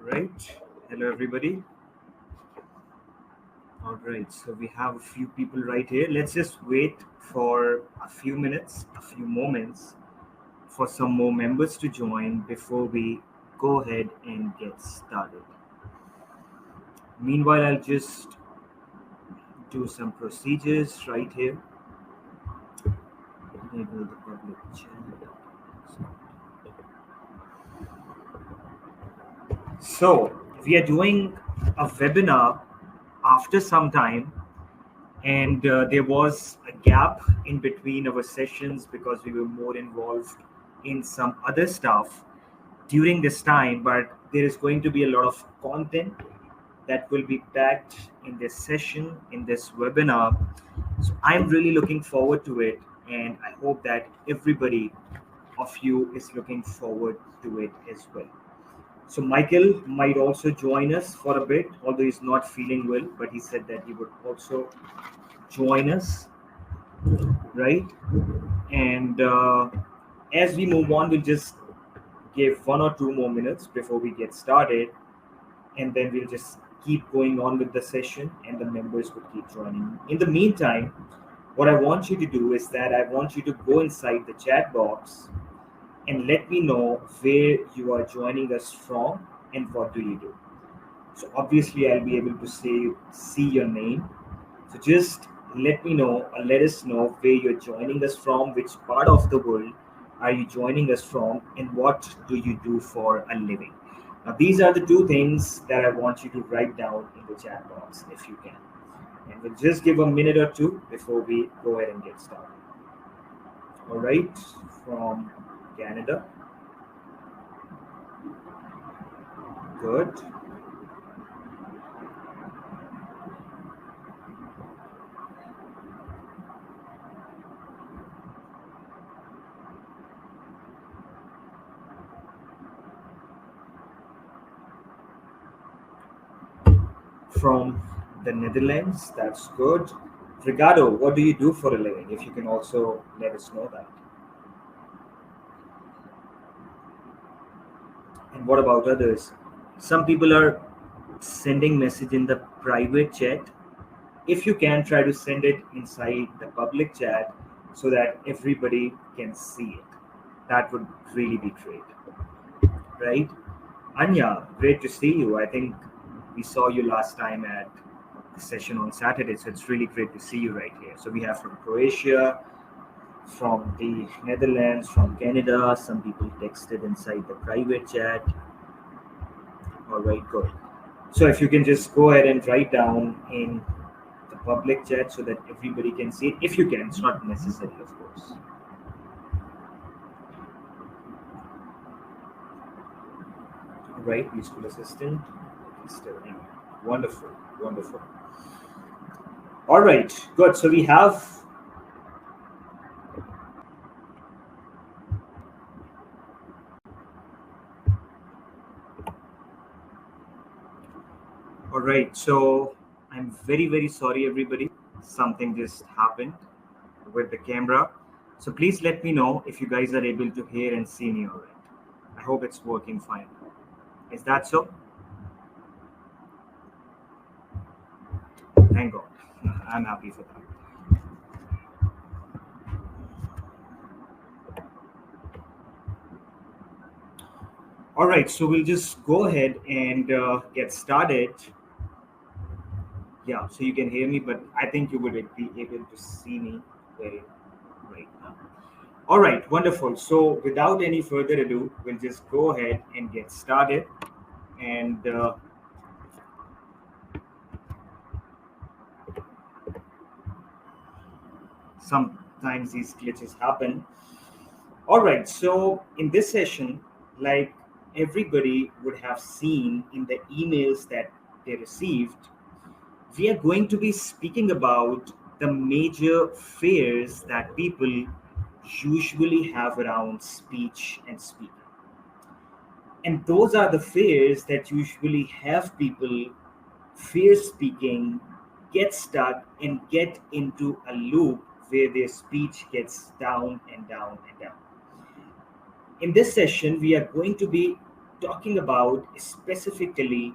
right. Hello, everybody. All right. So we have a few people right here. Let's just wait for a few minutes, a few moments for some more members to join before we go ahead and get started. Meanwhile, I'll just do some procedures right here. Enable the public chat. So we are doing a webinar after some time, and there was a gap in between our sessions because we were more involved in some other stuff during this time, but there is going to be a lot of content that will be packed in this session, in this webinar. So I'm really looking forward to it, and I hope that everybody of you is looking forward to it as well. So Michael might also join us for a bit, although he's not feeling well, but he said that he would also join us, right? And as we move on, we'll just give 1 or 2 more minutes before we get started, and then we'll just keep going on with the session, and the members would keep joining. In the meantime, what I want you to do is that I want you to go inside the chat box and let me know where you are joining us from and what do you do. So obviously I'll be able to see your name. So just let me know or let us know where you're joining us from, which part of the world are you joining us from, and what do you do for a living. Now these are the two things that I want you to write down in the chat box if you can. And we'll just give a minute or two before we go ahead and get started. All right, from Canada. Good. From the Netherlands, that's good. Ricardo, what do you do for a living? If you can also let us know that. And what about others? Some people are sending message in the private chat. If you can, try to send it inside the public chat so that everybody can see it. That would really be great, right? Anya, great to see you. I think we saw you last time at the session on Saturday, so it's really great to see you right here. So we have from Croatia, from the Netherlands, from Canada. Some people texted inside the private chat. All right, good. So if you can just go ahead and write down in the public chat so that everybody can see it. If you can, it's not necessary, of course. All right, useful assistant. Stuttering. Wonderful, wonderful. All right, good. So we have all right. So I'm very, very sorry, everybody. Something just happened with the camera. So please let me know if you guys are able to hear and see me all right. I hope it's working fine. Is that so? Thank God. I'm happy for that. All right, so we'll just go ahead and get started. Yeah, so you can hear me, but I think you would be able to see me very right now. All right, wonderful. So without any further ado, we'll just go ahead and get started. And sometimes these glitches happen. All right, so in this session, like everybody would have seen in the emails that they received, we are going to be speaking about the major fears that people usually have around speech and speaking. And those are the fears that usually have people fear speaking, get stuck, and get into a loop where their speech gets down and down and down. In this session, we are going to be talking about specifically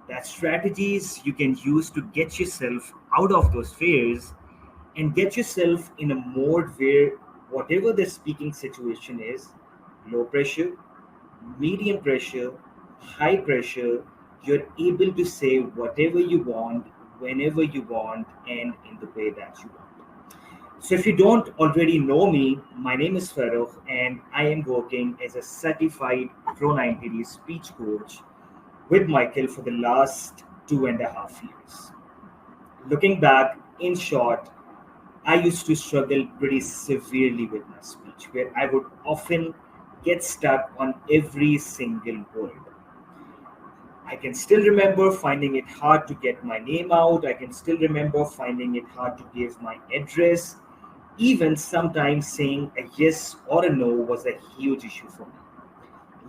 that strategies you can use to get yourself out of those fears and get yourself in a mode where whatever the speaking situation is, low pressure, medium pressure, high pressure, you're able to say whatever you want, whenever you want, and in the way that you want. So, if you don't already know me, my name is Farrukh, and I am working as a certified Pro90d speech coach with Michael for the last 2.5 years. Looking back, in short, I used to struggle pretty severely with my speech, where I would often get stuck on every single word. I can still remember finding it hard to get my name out. I can still remember finding it hard to give my address. Even sometimes saying a yes or a no was a huge issue for me,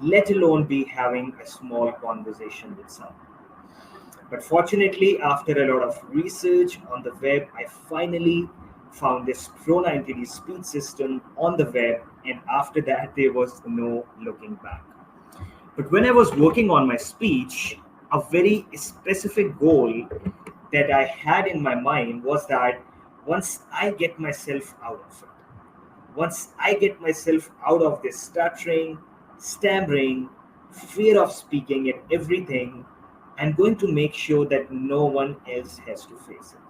let alone be having a small conversation with someone. But fortunately, after a lot of research on the web, I finally found this Pro90d speech system on the web, and after that, there was no looking back. But when I was working on my speech, a very specific goal that I had in my mind was that once I get myself out of it, once I get myself out of this stuttering, stammering, fear of speaking and everything, I'm going to make sure that no one else has to face it.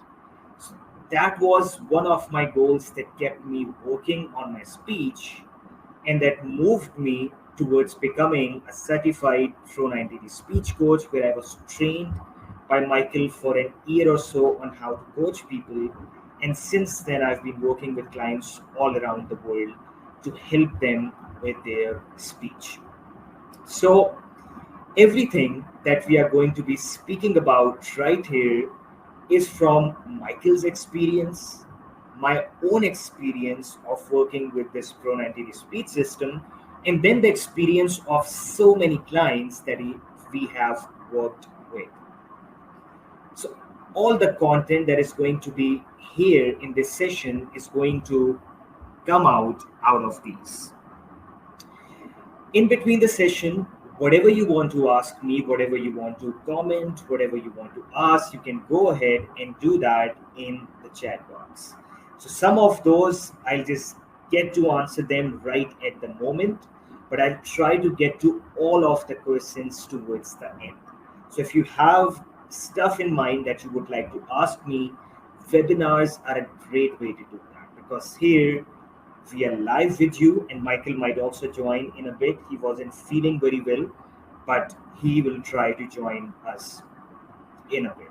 So that was one of my goals that kept me working on my speech and that moved me towards becoming a certified Pro90D speech coach, where I was trained by Michael for an year or so on how to coach people. And since then, I've been working with clients all around the world to help them with their speech. So, everything that we are going to be speaking about right here is from Michael's experience, my own experience of working with this Pro90D speech system, and then the experience of so many clients that we have worked with. So, all the content that is going to be here in this session is going to come out of these. In between the session, whatever you want to ask me, whatever you want to comment, whatever you want to ask, you can go ahead and do that in the chat box. So some of those I'll just get to answer them right at the moment, but I'll try to get to all of the questions towards the end. So if you have stuff in mind that you would like to ask me, webinars are a great way to do that, because here we are live with you, and Michael might also join in a bit. He wasn't feeling very well, but he will try to join us in a bit.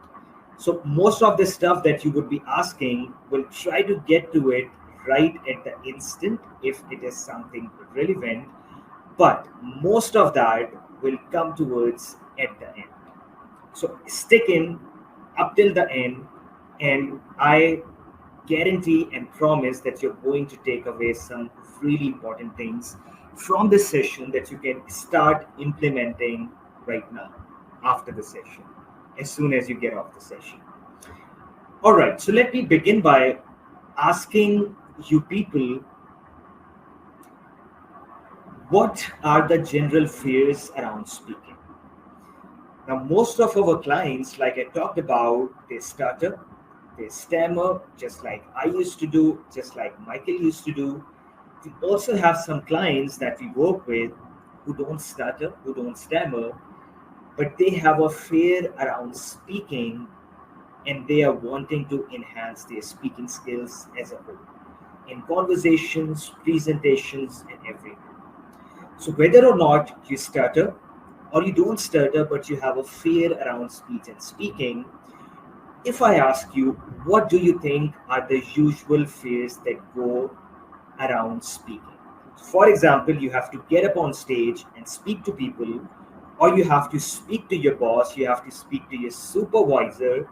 So most of the stuff that you would be asking, we'll try to get to it right at the instant if it is something relevant, but most of that will come towards at the end. So stick in up till the end, and I guarantee and promise that you're going to take away some really important things from this session that you can start implementing right now after the session, as soon as you get off the session. All right, so let me begin by asking you people, what are the general fears around speaking? Now, most of our clients, like I talked about, they stutter, they stammer, just like I used to do, just like Michael used to do. We also have some clients that we work with who don't stutter, who don't stammer, but they have a fear around speaking, and they are wanting to enhance their speaking skills as a whole in conversations, presentations, and everything. So, whether or not you stutter or you don't stutter, but you have a fear around speech and speaking, if I ask you, what do you think are the usual fears that go around speaking? For example, you have to get up on stage and speak to people, or you have to speak to your boss, you have to speak to your supervisor.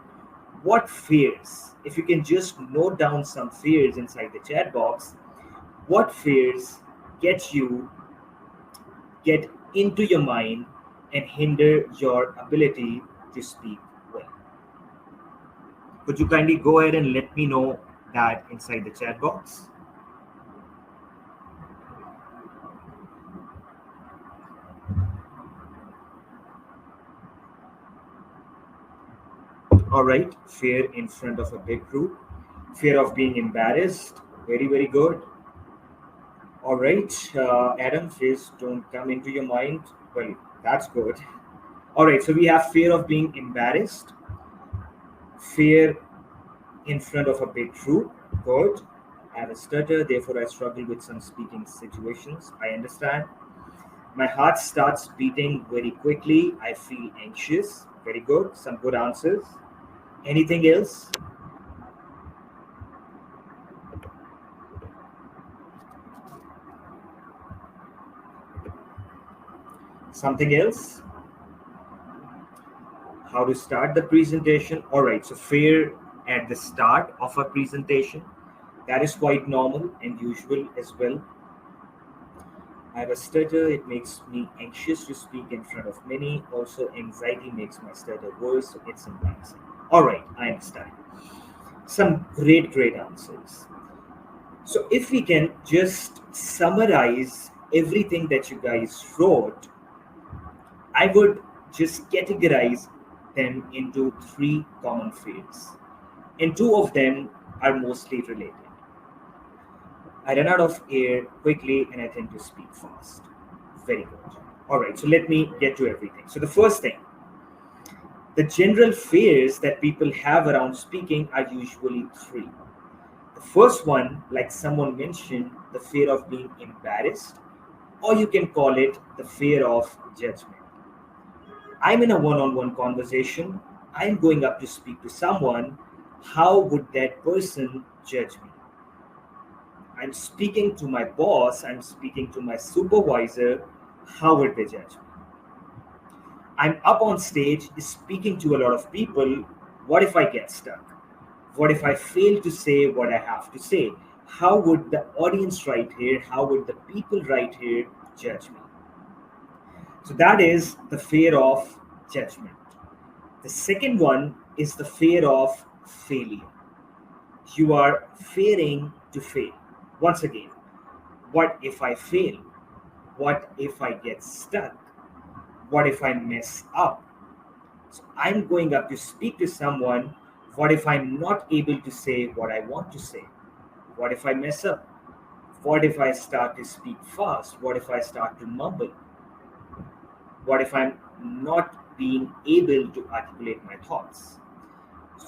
What fears? If you can just note down some fears inside the chat box, what fears get you get into your mind and hinder your ability to speak well? Could you kindly go ahead and let me know that inside the chat box? All right, fear in front of a big group, fear of being embarrassed. Very, very good. All right, Adam, fears don't come into your mind. Well, that's good. All right, so we have fear of being embarrassed, fear in front of a big group. Good. I have a stutter, therefore I struggle with some speaking situations. I understand. My heart starts beating very quickly. I feel anxious. Very good. Some good answers. Anything else? Something else? How to start the presentation? All right. So fear at the start of a presentation. That is quite normal and usual as well. I have a stutter. It makes me anxious to speak in front of many. Also, anxiety makes my stutter worse. So it's embarrassing. All right. I understand. Some great, great answers. So, if we can just summarize everything that you guys wrote, I would just categorize them into three common fields, and two of them are mostly related. I run out of air quickly and I tend to speak fast. Very good. All right, so let me get to everything. So, the first thing, the general fears that people have around speaking are usually three. The first one, like someone mentioned, the fear of being embarrassed, or you can call it the fear of judgment. I'm in a one on one conversation, I'm going up to speak to someone. How would that person judge me? I'm speaking to my boss, I'm speaking to my supervisor. How would they judge me? I'm up on stage speaking to a lot of people. What if I get stuck? What if I fail to say what I have to say? How would the audience right here, how would the people right here judge me? So that is the fear of judgment. The second one is the fear of failure. You are fearing to fail. Once again, what if I fail? What if I get stuck? What if I mess up? So I'm going up to speak to someone. What if I'm not able to say what I want to say? What if I mess up? What if I start to speak fast? What if I start to mumble? What if I'm not being able to articulate my thoughts?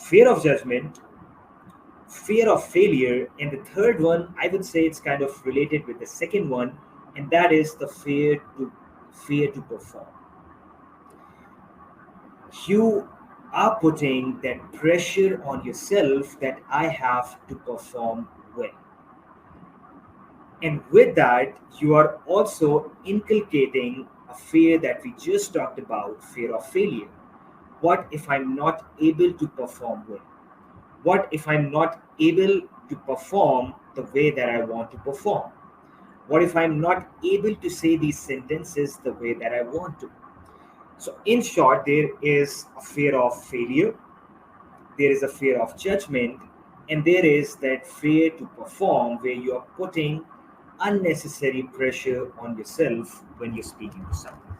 Fear of judgment, fear of failure, and the third one, I would say it's kind of related with the second one, and that is the fear to perform. You are putting that pressure on yourself that I have to perform well. And with that, you are also inculcating a fear that we just talked about, fear of failure. What if I'm not able to perform well? What if I'm not able to perform the way that I want to perform? What if I'm not able to say these sentences the way that I want to? So, in short, there is a fear of failure, there is a fear of judgment, and there is that fear to perform where you are putting unnecessary pressure on yourself when you're speaking to someone.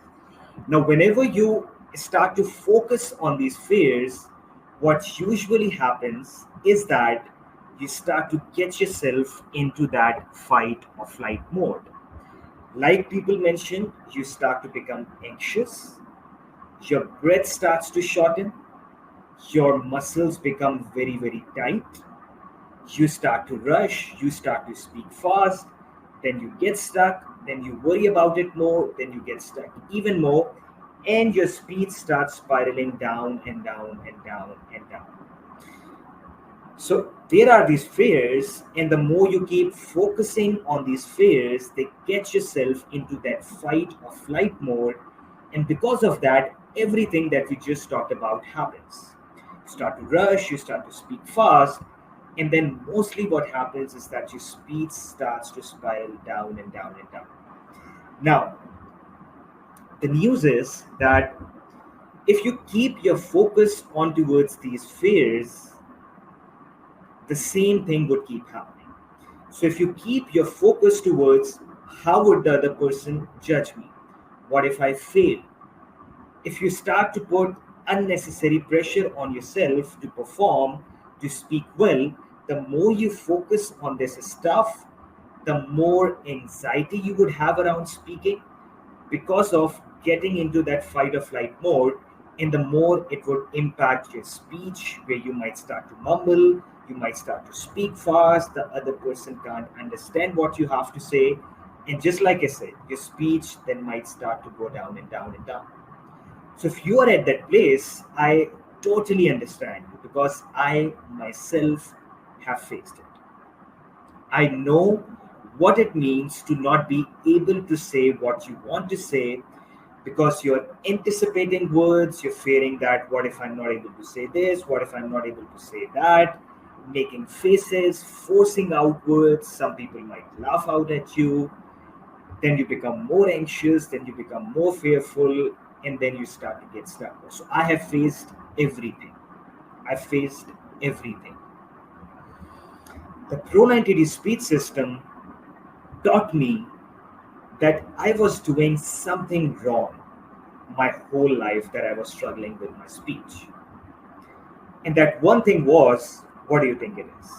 Now, whenever you start to focus on these fears, what usually happens is that you start to get yourself into that fight or flight mode. Like people mentioned, you start to become anxious, your breath starts to shorten, your muscles become very, very tight, you start to rush, you start to speak fast, then you get stuck, then you worry about it more, then you get stuck even more, and your speed starts spiraling down and down and down and down. So there are these fears, and the more you keep focusing on these fears, they get yourself into that fight or flight mode. And because of that, everything that we just talked about happens. You start to rush, you start to speak fast, and then mostly what happens is that your speed starts to spiral down and down and down. Now, the news is that if you keep your focus on towards these fears, the same thing would keep happening. So if you keep your focus towards how would the other person judge me? What if I fail? If you start to put unnecessary pressure on yourself to perform, to speak well, the more you focus on this stuff, the more anxiety you would have around speaking because of getting into that fight or flight mode, and the more it would impact your speech, where you might start to mumble, you might start to speak fast, the other person can't understand what you have to say. And just like I said, your speech then might start to go down and down and down. So if you are at that place, I totally understand you because I myself have faced it. I know what it means to not be able to say what you want to say because you're anticipating words, you're fearing that what if I'm not able to say this, what if I'm not able to say that, making faces, forcing out words. Some people might laugh out at you. Then you become more anxious, then you become more fearful, and then you start to get stuck. So I have faced everything. I faced everything. The Pro90d speech system taught me that I was doing something wrong my whole life, that I was struggling with my speech. And that one thing was, what do you think it is?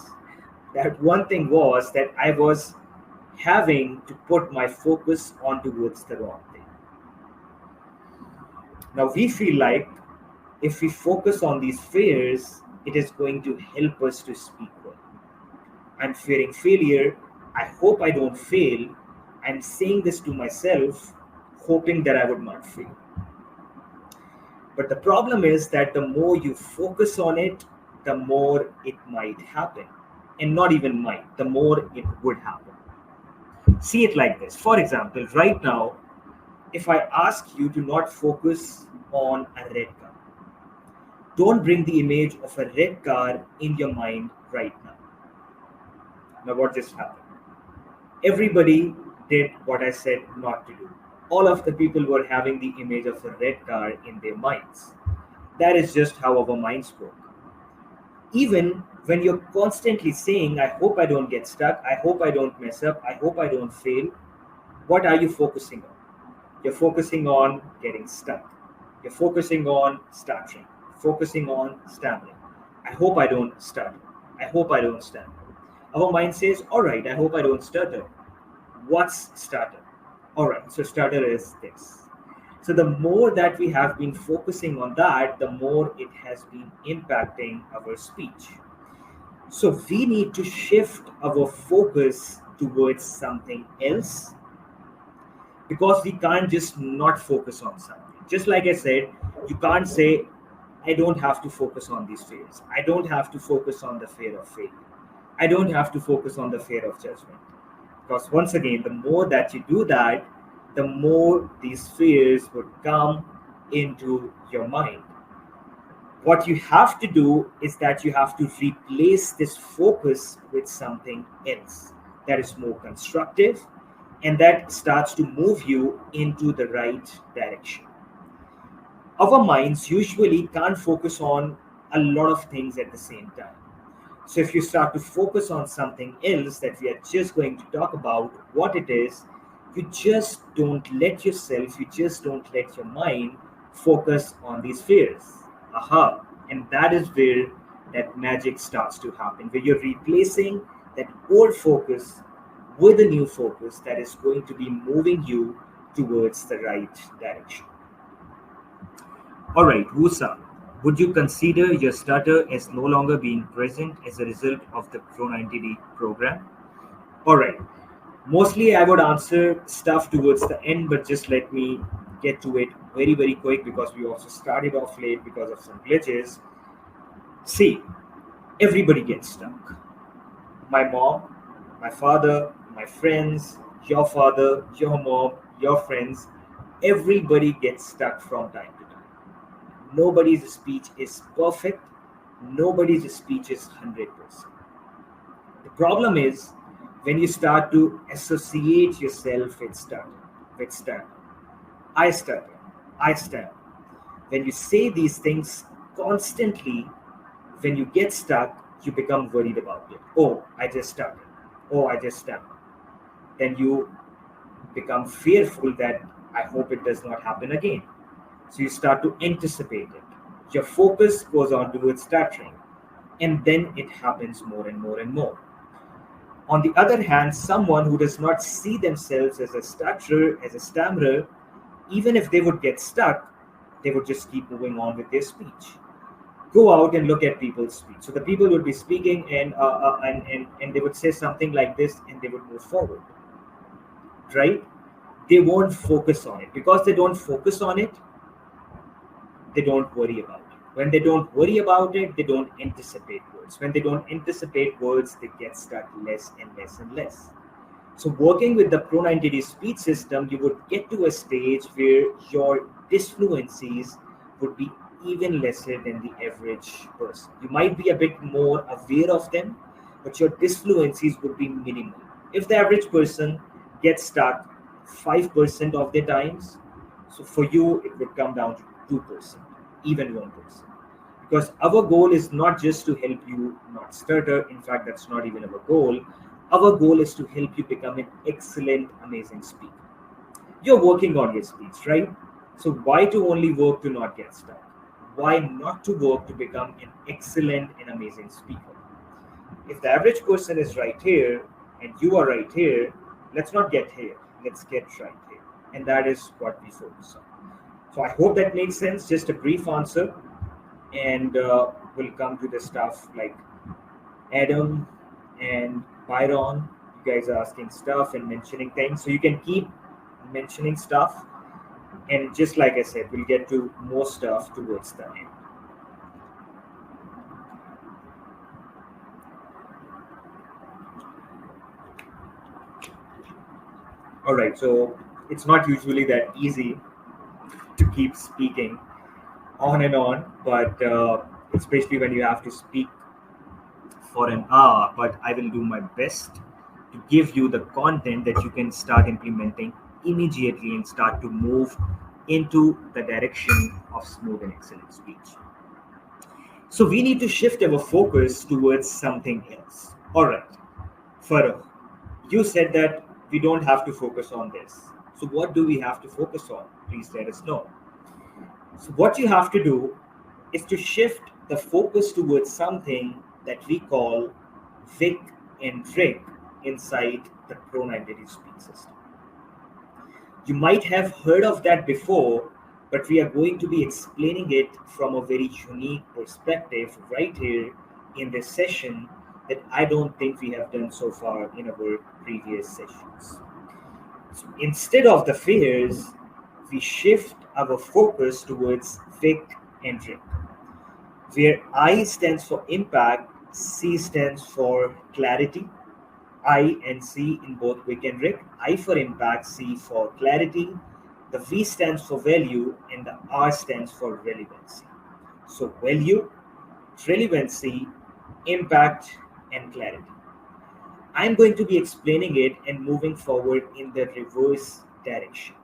That one thing was that I was having to put my focus on towards the wrong thing. Now we feel like if we focus on these fears, it is going to help us to speak well. I'm fearing failure. I hope I don't fail. I'm saying this to myself, hoping that I would not fail. But the problem is that the more you focus on it, the more it might happen. And not even might, the more it would happen. See it like this. For example, right now, if I ask you to not focus on a red car, don't bring the image of a red car in your mind right now. Now, what just happened? Everybody did what I said not to do. All of the people were having the image of a red car in their minds. That is just how our minds work. Even when you're constantly saying, I hope I don't get stuck, I hope I don't mess up, I hope I don't fail, what are you focusing on? You're focusing on getting stuck. You're focusing on stuttering, focusing on stammering. I hope I don't stutter. I hope I don't stammer. Our mind says, all right, I hope I don't stutter. What's stutter? All right, so stutter is this. So the more that we have been focusing on that, the more it has been impacting our speech. So we need to shift our focus towards something else because we can't just not focus on something. Just like I said, you can't say, I don't have to focus on these fears. I don't have to focus on the fear of failure. I don't have to focus on the fear of judgment. Because once again, the more that you do that, the more these fears would come into your mind. What you have to do is that you have to replace this focus with something else that is more constructive and that starts to move you into the right direction. Our minds usually can't focus on a lot of things at the same time. So if you start to focus on something else that we are just going to talk about, what it is, you just don't let yourself, you just don't let your mind focus on these fears. Aha. And that is where that magic starts to happen, where you're replacing that old focus with a new focus that is going to be moving you towards the right direction. All right, Wusa, would you consider your stutter as no longer being present as a result of the Pro90d program? All right. Mostly I would answer stuff towards the end, but just let me get to it very, very quick because we also started off late because of some glitches. See, everybody gets stuck. My mom, my father, my friends, your father, your mom, your friends, everybody gets stuck from time to time. Nobody's speech is perfect. Nobody's speech is 100%. The problem is when you start to associate yourself with stutter. I stutter. I stammer. When you say these things constantly, when you get stuck, you become worried about it. Oh, I just stuttered. Oh, I just stammer. Then you become fearful that I hope it does not happen again. So you start to anticipate it. Your focus goes on towards stuttering, and then it happens more and more and more. On the other hand, someone who does not see themselves as a stutterer, as a stammerer, even if they would get stuck, they would just keep moving on with their speech. Go out and look at people's speech. So the people would be speaking, and they would say something like this, and they would move forward, right? They won't focus on it. Because they don't focus on it, they don't worry about it. When they don't worry about it, they don't anticipate words. When they don't anticipate words, they get stuck less and less and less. So working with the Pro90d speech system, you would get to a stage where your disfluencies would be even lesser than the average person. You might be a bit more aware of them, but your disfluencies would be minimal. If the average person gets stuck 5% of the times, so for you it would come down to 2%, even 1%. Because our goal is not just to help you not stutter. In fact, that's not even our goal. Our goal is to help you become an excellent, amazing speaker. You're working on your speech, right? So why to only work to not get stuck? Why not to work to become an excellent and amazing speaker? If the average person is right here and you are right here, let's not get here. Let's get right here. And that is what we focus on. So I hope that makes sense. Just a brief answer. And we'll come to the stuff like Adam and Byron. You guys are asking stuff and mentioning things. So you can keep mentioning stuff. And just like I said, we'll get to more stuff towards the end. All right, so it's not usually that easy to keep speaking on and on, but especially when you have to speak for an hour. But I will do my best to give you the content that you can start implementing immediately and start to move into the direction of smooth and excellent speech. So we need to shift our focus towards something else. All right, Farrukh, you said that we don't have to focus on this. So what do we have to focus on? Please let us know. So what you have to do is to shift the focus towards something that we call Vic and Rick inside the Pro90d speech system. You might have heard of that before, but we are going to be explaining it from a very unique perspective right here in this session that I don't think we have done so far in our previous sessions. So instead of the fears, we shift our focus towards Vic and Rick, where I stands for impact, C stands for clarity, I and C in both Vic and Rick. I for impact, C for clarity, the V stands for value, and the R stands for relevancy. So value, relevancy, impact, and clarity. I'm going to be explaining it and moving forward in the reverse direction.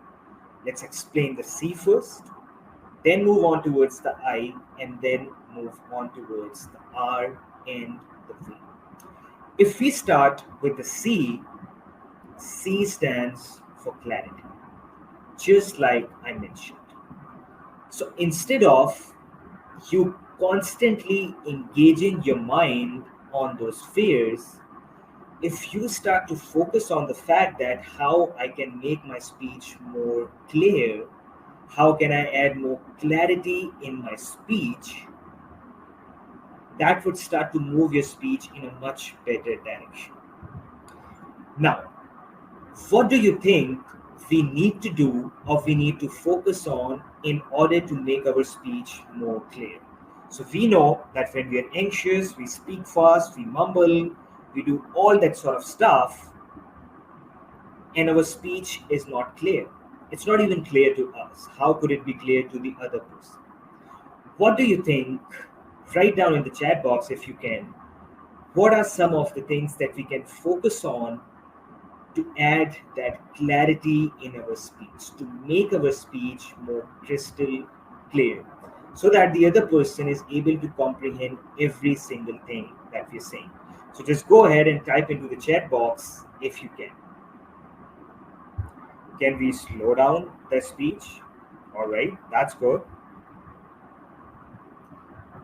Let's explain the C first, then move on towards the I, and then move on towards the R and the V. If we start with the C, C stands for clarity, just like I mentioned. So instead of you constantly engaging your mind on those fears, if you start to focus on the fact that how I can make my speech more clear, how can I add more clarity in my speech, that would start to move your speech in a much better direction. Now, what do you think we need to do or we need to focus on in order to make our speech more clear? So we know that when we are anxious, we speak fast, we mumble, we do all that sort of stuff, and our speech is not clear. It's not even clear to us. How could it be clear to the other person? What do you think? Write down in the chat box if you can. What are some of the things that we can focus on to add that clarity in our speech, to make our speech more crystal clear, so that the other person is able to comprehend every single thing that we're saying? So just go ahead and type into the chat box if you can. Can we slow down the speech? All right, that's good.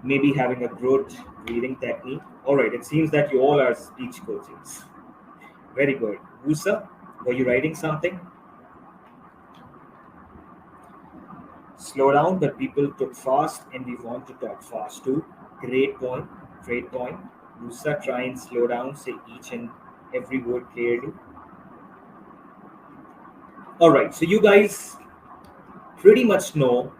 maybe having a good breathing technique. All right, it seems that you all are speech coaches. Very good. Musa, were you writing something? Slow down, but people talk fast and we want to talk fast too. Great point. Great point. Musa, try and slow down, say each and every word clearly. All right, so you guys pretty much know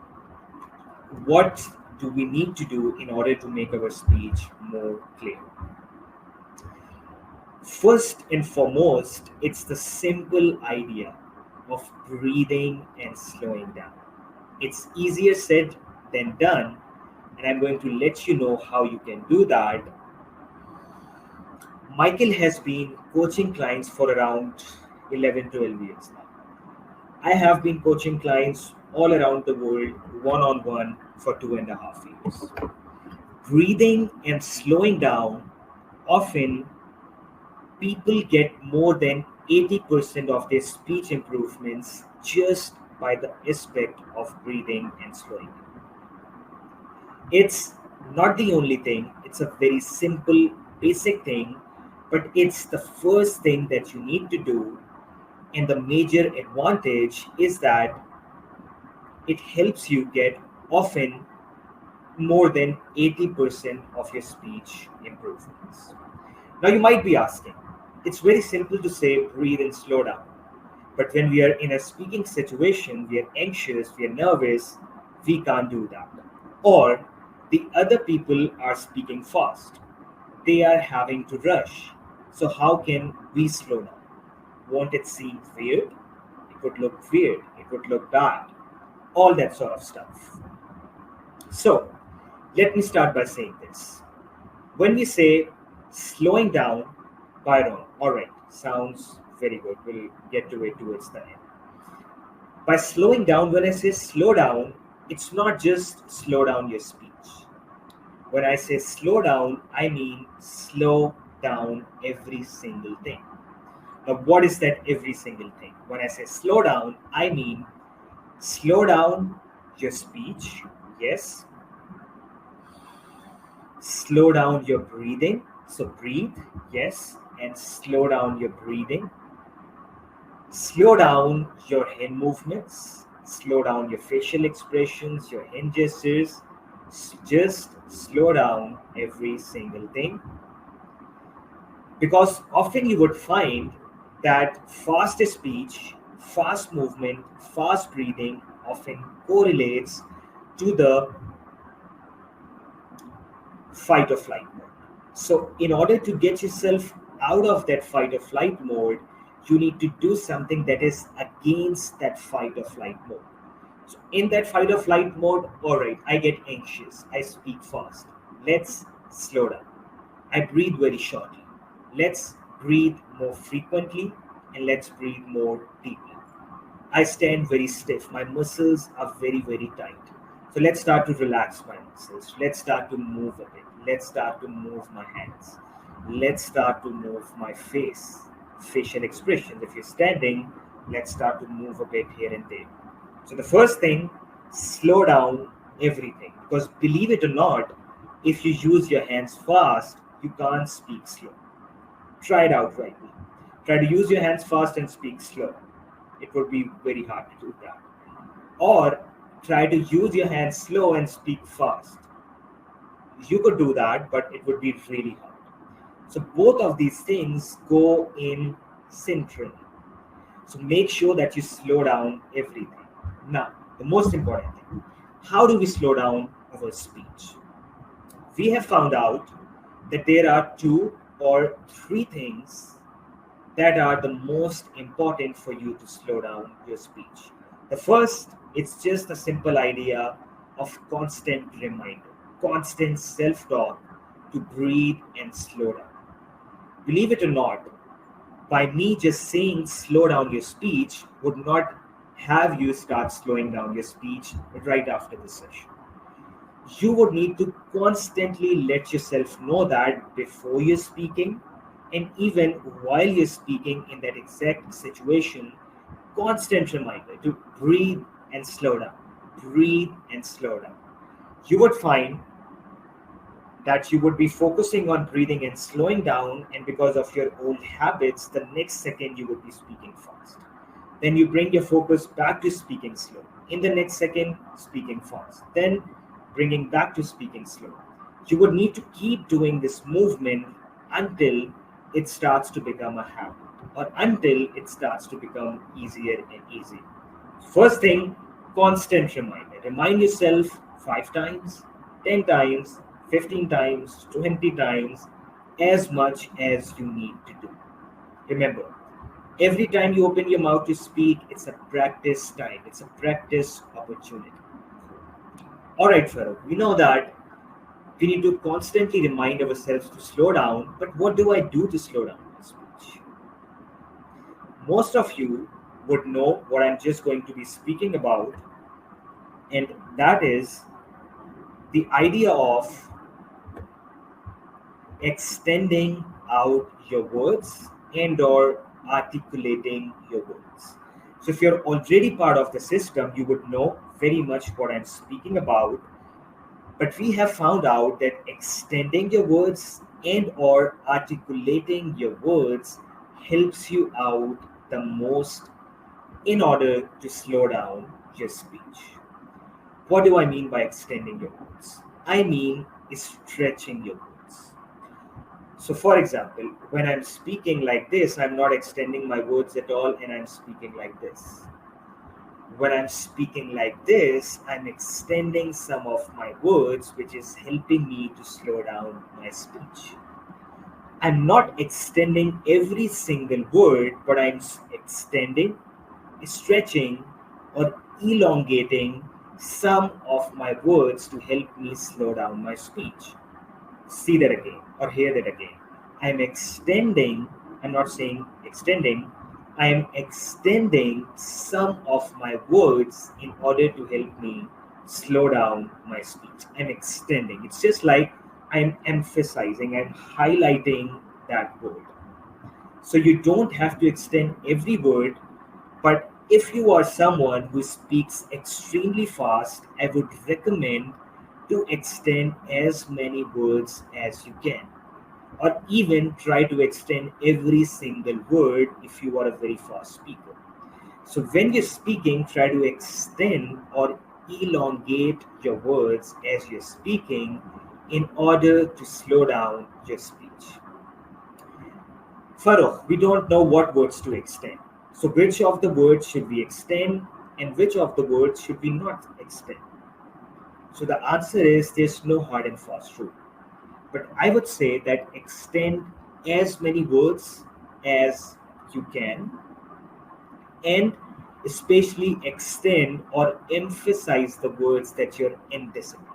what do we need to do in order to make our speech more clear. First and foremost, it's the simple idea of breathing and slowing down. It's easier said than done, and I'm going to let you know how you can do that. Michael has been coaching clients for around 11, 12 years now. I have been coaching clients all around the world one on one for 2.5 years. Breathing and slowing down, often people get more than 80% of their speech improvements just by the aspect of breathing and slowing down. It's not the only thing, it's a very simple, basic thing, but it's the first thing that you need to do. And the major advantage is that it helps you get often more than 80% of your speech improvements. Now, you might be asking, it's very simple to say breathe and slow down. But when we are in a speaking situation, we are anxious, we are nervous, we can't do that. Or the other people are speaking fast, they are having to rush. So, how can we slow down? Won't it seem weird? It would look weird, it would look bad, all that sort of stuff. So, let me start by saying this. When we say slowing down, Byron, all right, sounds very good. We'll get to it towards the end. By slowing down, when I say slow down, it's not just slow down your speech. When I say slow down, I mean slow down every single thing. Now, what is that every single thing? When I say slow down, I mean slow down your speech, yes. Slow down your breathing, so breathe, yes, and slow down your breathing. Slow down your hand movements, slow down your facial expressions, your hand gestures. Just slow down every single thing. Because often you would find that fast speech, fast movement, fast breathing often correlates to the fight or flight mode. So, in order to get yourself out of that fight or flight mode, you need to do something that is against that fight or flight mode. So, in that fight or flight mode, all right, I get anxious, I speak fast. Let's slow down. I breathe very shortly. Let's breathe more frequently and let's breathe more deeply. I stand very stiff. My muscles are very, very tight. So let's start to relax my muscles. Let's start to move a bit. Let's start to move my hands. Let's start to move my face, facial expressions. If you're standing, let's start to move a bit here and there. So the first thing, slow down everything. Because believe it or not, if you use your hands fast, you can't speak slow. Try it out right now. Try to use your hands fast and speak slow. It would be very hard to do that. Or try to use your hands slow and speak fast. You could do that, but it would be really hard. So both of these things go in synchrony. So make sure that you slow down everything. Now, the most important thing, how do we slow down our speech? We have found out that there are 2 or 3 things that are the most important for you to slow down your speech. The first, it's just a simple idea of constant reminder, constant self-talk to breathe and slow down. Believe it or not, by me just saying slow down your speech would not have you start slowing down your speech right after the session. You would need to constantly let yourself know that before you're speaking and even while you're speaking in that exact situation, constant reminder to breathe and slow down, breathe and slow down. You would find that you would be focusing on breathing and slowing down, and because of your old habits, the next second you would be speaking fast. Then you bring your focus back to speaking slow. In the next second, speaking fast. Then bringing back to speaking slow. You would need to keep doing this movement until it starts to become a habit, or until it starts to become easier and easier. First thing, constant reminder. Remind yourself 5 times, 10 times, 15 times, 20 times, as much as you need to do. Remember, every time you open your mouth to speak, it's a practice time, it's a practice opportunity. All right, Farrukh, we know that we need to constantly remind ourselves to slow down, but what do I do to slow down my speech? Most of you would know what I'm just going to be speaking about, and that is the idea of extending out your words and or articulating your words. So if you're already part of the system, you would know very much what I'm speaking about. But we have found out that extending your words and or articulating your words helps you out the most in order to slow down your speech. What do I mean by extending your words? I mean stretching your words. So, for example, when I'm speaking like this, I'm not extending my words at all and I'm speaking like this. When I'm speaking like this, I'm extending some of my words, which is helping me to slow down my speech. I'm not extending every single word, but I'm extending, stretching, or elongating some of my words to help me slow down my speech. See that again, or hear that again. I'm extending, I'm not saying extending, I am extending some of my words in order to help me slow down my speech. I'm extending. It's just like I'm emphasizing, I'm highlighting that word. So you don't have to extend every word, but if you are someone who speaks extremely fast, I would recommend to extend as many words as you can, or even try to extend every single word if you are a very fast speaker. So when you're speaking, try to extend or elongate your words as you're speaking in order to slow down your speech. Farrukh, we don't know what words to extend. So which of the words should we extend and which of the words should we not extend? So the answer is there's no hard and fast rule. But I would say that extend as many words as you can, and especially extend or emphasize the words that you're anticipating.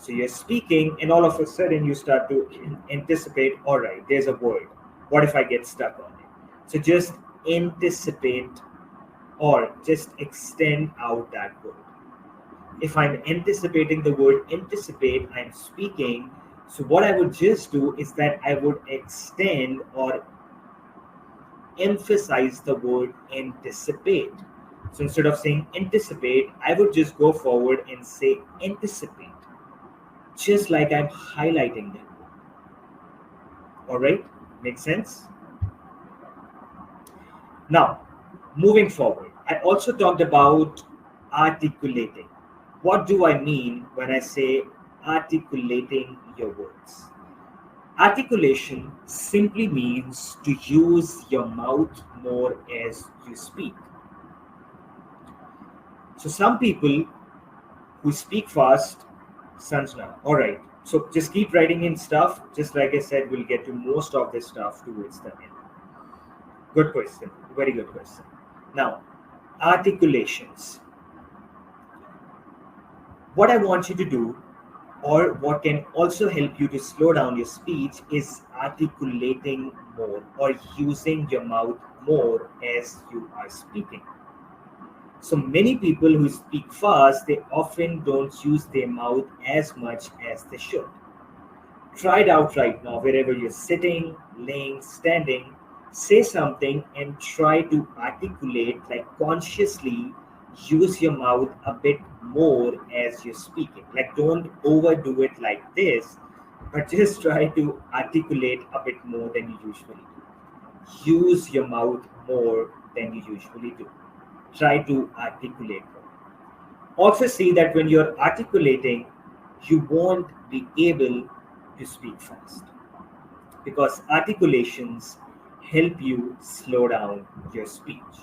So you're speaking, and all of a sudden you start to anticipate, all right, there's a word. What if I get stuck on it? So just anticipate or just extend out that word. If I'm anticipating the word anticipate, I'm speaking. So what I would just do is that I would extend or emphasize the word anticipate. So instead of saying anticipate, I would just go forward and say anticipate, just like I'm highlighting them. All right, makes sense? Now, moving forward, I also talked about articulating. What do I mean when I say articulating your words? Articulation simply means to use your mouth more as you speak. So some people who speak fast, Sanjana, all right. So just keep writing in stuff. Just like I said, we'll get to most of this stuff towards the end. Good question. Very good question. Now, articulations. What I want you to do, or what can also help you to slow down your speech, is articulating more or using your mouth more as you are speaking. So many people who speak fast, they often don't use their mouth as much as they should. Try it out right now, wherever you're sitting, laying, standing. Say something and try to articulate, like consciously use your mouth a bit more as you're speaking. Like don't overdo it like this, but just try to articulate a bit more than you usually do. Use your mouth more than you usually do. Try to articulate more. Also, see that when you're articulating, you won't be able to speak fast because articulations help you slow down your speech.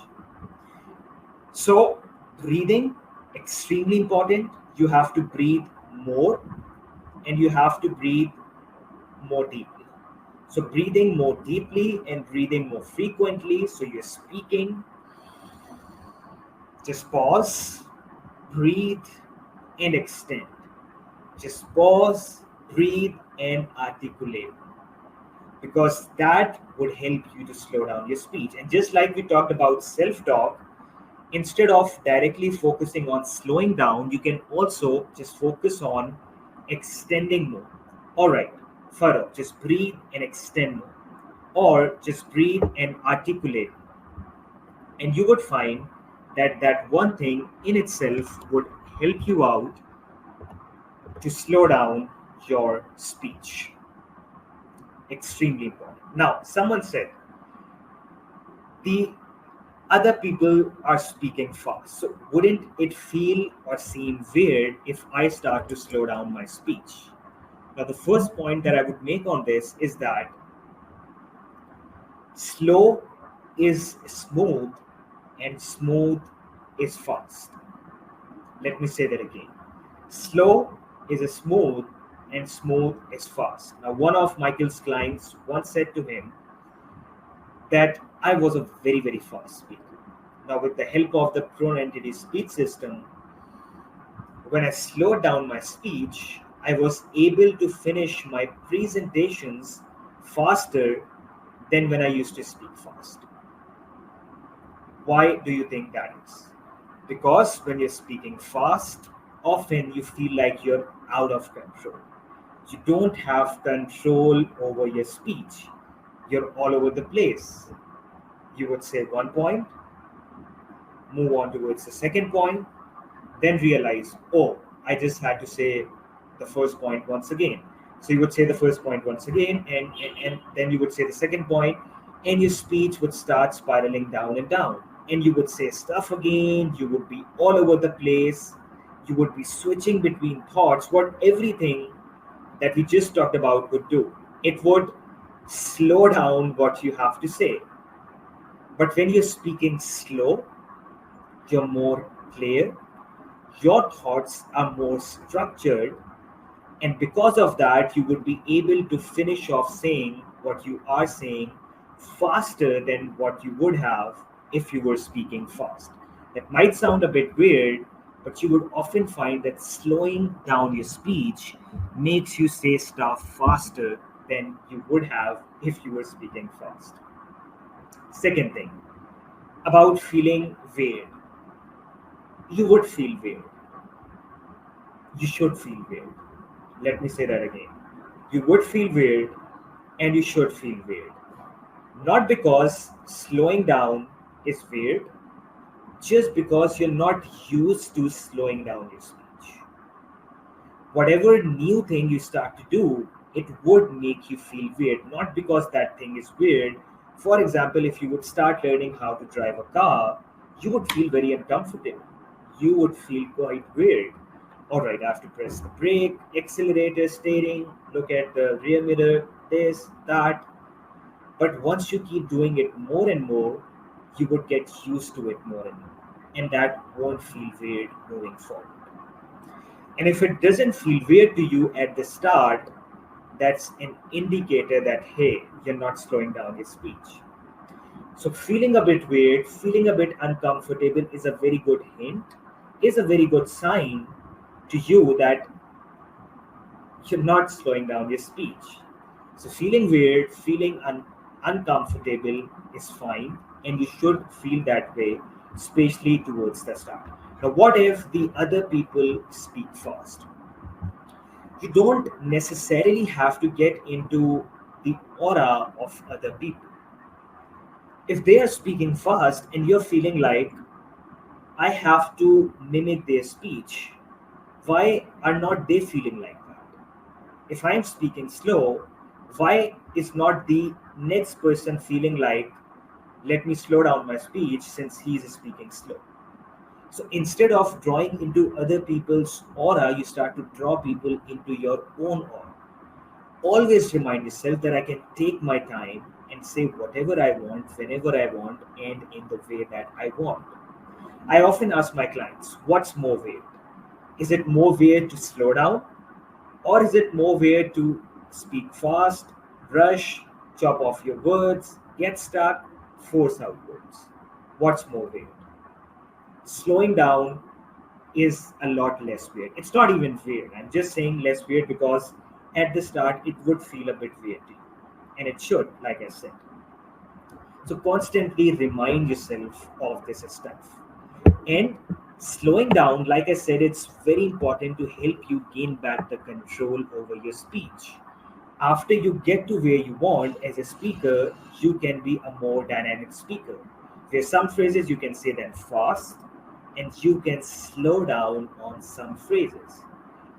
So, breathing, extremely important. You have to breathe more and you have to breathe more deeply. So, breathing more deeply and breathing more frequently. So, you're speaking, just pause, breathe, and extend. Just pause, breathe, and articulate because that would help you to slow down your speech. And just like we talked about self talk, instead of directly focusing on slowing down, you can also just focus on extending more. All right, Farrukh, just breathe and extend more, or just breathe and articulate. And you would find that that one thing in itself would help you out to slow down your speech. Extremely important. Now, someone said the other people are speaking fast. So, wouldn't it feel or seem weird if I start to slow down my speech? Now, the first point that I would make on this is that slow is smooth and smooth is fast. Let me say that again. Slow is a smooth and smooth is fast. Now, one of Michael's clients once said to him that I was a very, very fast speaker. Now, with the help of the Pro90d speech system, when I slowed down my speech, I was able to finish my presentations faster than when I used to speak fast. Why do you think that is? Because when you're speaking fast, often you feel like you're out of control. You don't have control over your speech. You're all over the place. You would say one point, move on towards the second point, then realize, oh, I just had to say the first point once again. So you would say the first point once again, and then you would say the second point, and your speech would start spiraling down and down. And you would say stuff again, you would be all over the place, you would be switching between thoughts, what everything that we just talked about would do. It would slow down what you have to say. But when you're speaking slow, you're more clear, your thoughts are more structured, and because of that, you would be able to finish off saying what you are saying faster than what you would have if you were speaking fast. That might sound a bit weird, but you would often find that slowing down your speech makes you say stuff faster than you would have if you were speaking fast. Second thing, about feeling weird. You would feel weird. You should feel weird. Let me say that again. You would feel weird and you should feel weird. Not because slowing down is weird, just because you're not used to slowing down your speech. Whatever new thing you start to do, it would make you feel weird, not because that thing is weird. For example, if you would start learning how to drive a car, you would feel very uncomfortable. You would feel quite weird. All right, I have to press the brake, accelerator, steering, look at the rear mirror, this, that. But once you keep doing it more and more, you would get used to it more and more. And that won't feel weird moving forward. And if it doesn't feel weird to you at the start, that's an indicator that, hey, you're not slowing down your speech. So feeling a bit weird, feeling a bit uncomfortable is a very good hint, is a very good sign to you that you're not slowing down your speech. So feeling weird, feeling uncomfortable is fine, and you should feel that way, especially towards the start. Now, what if the other people speak fast? You don't necessarily have to get into the aura of other people. If they are speaking fast and you're feeling like, I have to mimic their speech, why are not they feeling like that? If I'm speaking slow, why is not the next person feeling like, let me slow down my speech since he's speaking slow? So instead of drawing into other people's aura, you start to draw people into your own aura. Always remind yourself that I can take my time and say whatever I want, whenever I want, and in the way that I want. I often ask my clients, what's more weird? Is it more weird to slow down? Or is it more weird to speak fast, rush, chop off your words, get stuck, force out words? What's more weird? Slowing down is a lot less weird. It's not even weird. I'm just saying less weird because at the start it would feel a bit weird to you. And it should, like I said. So constantly remind yourself of this stuff. And slowing down, like I said, it's very important to help you gain back the control over your speech. After you get to where you want as a speaker, you can be a more dynamic speaker. There's some phrases you can say them fast, and you can slow down on some phrases.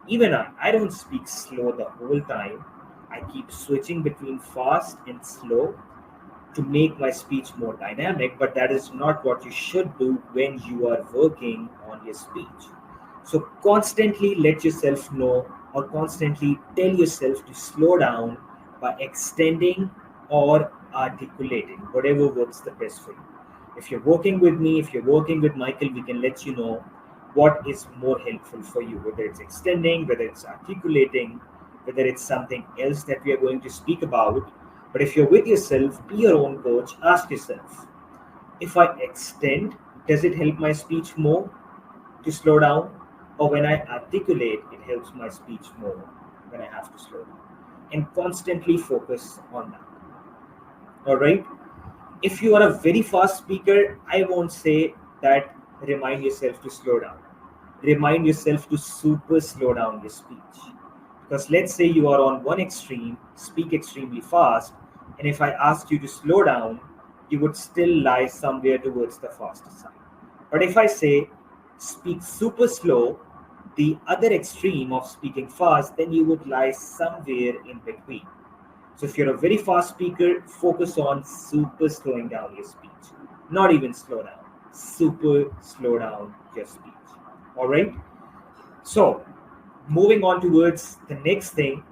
Even I don't speak slow the whole time. I keep switching between fast and slow to make my speech more dynamic, but that is not what you should do when you are working on your speech. So constantly let yourself know or constantly tell yourself to slow down by extending or articulating, whatever works the best for you. If you're working with me, if you're working with Michael, we can let you know what is more helpful for you, whether it's extending, whether it's articulating, whether it's something else that we are going to speak about. But if you're with yourself, be your own coach, ask yourself, if I extend, does it help my speech more to slow down? Or when I articulate, it helps my speech more when I have to slow down. And constantly focus on that. All right. If you are a very fast speaker, I won't say that remind yourself to slow down. Remind yourself to super slow down your speech. Because let's say you are on one extreme, speak extremely fast, and if I asked you to slow down, you would still lie somewhere towards the faster side. But if I say speak super slow, the other extreme of speaking fast, then you would lie somewhere in between. So if you're a very fast speaker, focus on super slowing down your speech. Not even slow down, super slow down your speech. All right. So moving on towards the next thing.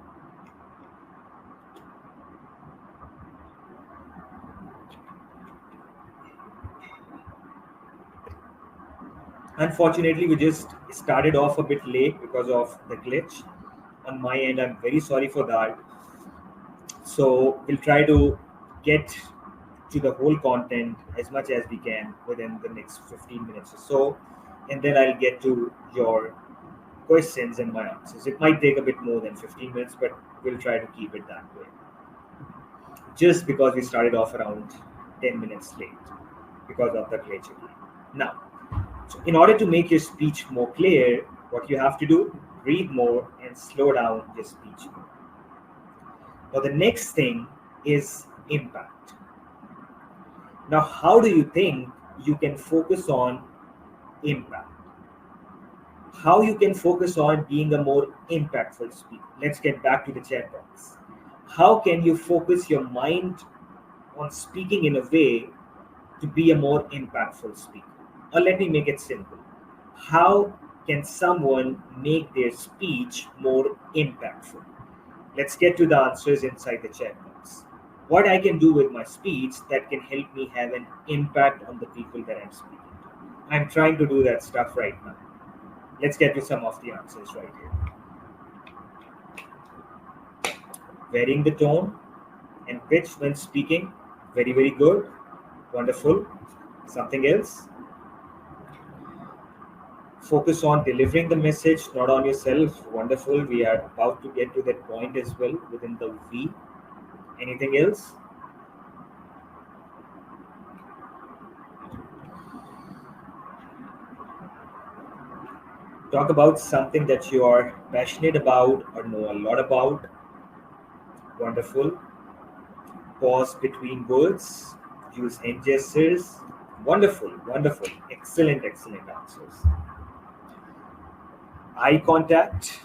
Unfortunately, we just started off a bit late because of the glitch on my end. I'm very sorry for that. So we'll try to get to the whole content as much as we can within the next 15 minutes or so. And then I'll get to your questions and my answers. It might take a bit more than 15 minutes, but we'll try to keep it that way. Just because we started off around 10 minutes late because of the glitch again. Now, so in order to make your speech more clear, what you have to do, breathe more and slow down your speech more. Now, the next thing is impact. Now, how do you think you can focus on impact? How you can focus on being a more impactful speaker? Let's get back to the chat box. How can you focus your mind on speaking in a way to be a more impactful speaker? Or let me make it simple. How can someone make their speech more impactful? Let's get to the answers inside the chat box. What I can do with my speech that can help me have an impact on the people that I'm speaking to. I'm trying to do that stuff right now. Let's get to some of the answers right here. Varying the tone and pitch when speaking. Very, very good. Wonderful. Something else? Focus on delivering the message, not on yourself. Wonderful. We are about to get to that point as well within the V. Anything else? Talk about something that you are passionate about or know a lot about. Wonderful. Pause between words. Use hand gestures. Wonderful, wonderful. Excellent, excellent answers. Eye contact.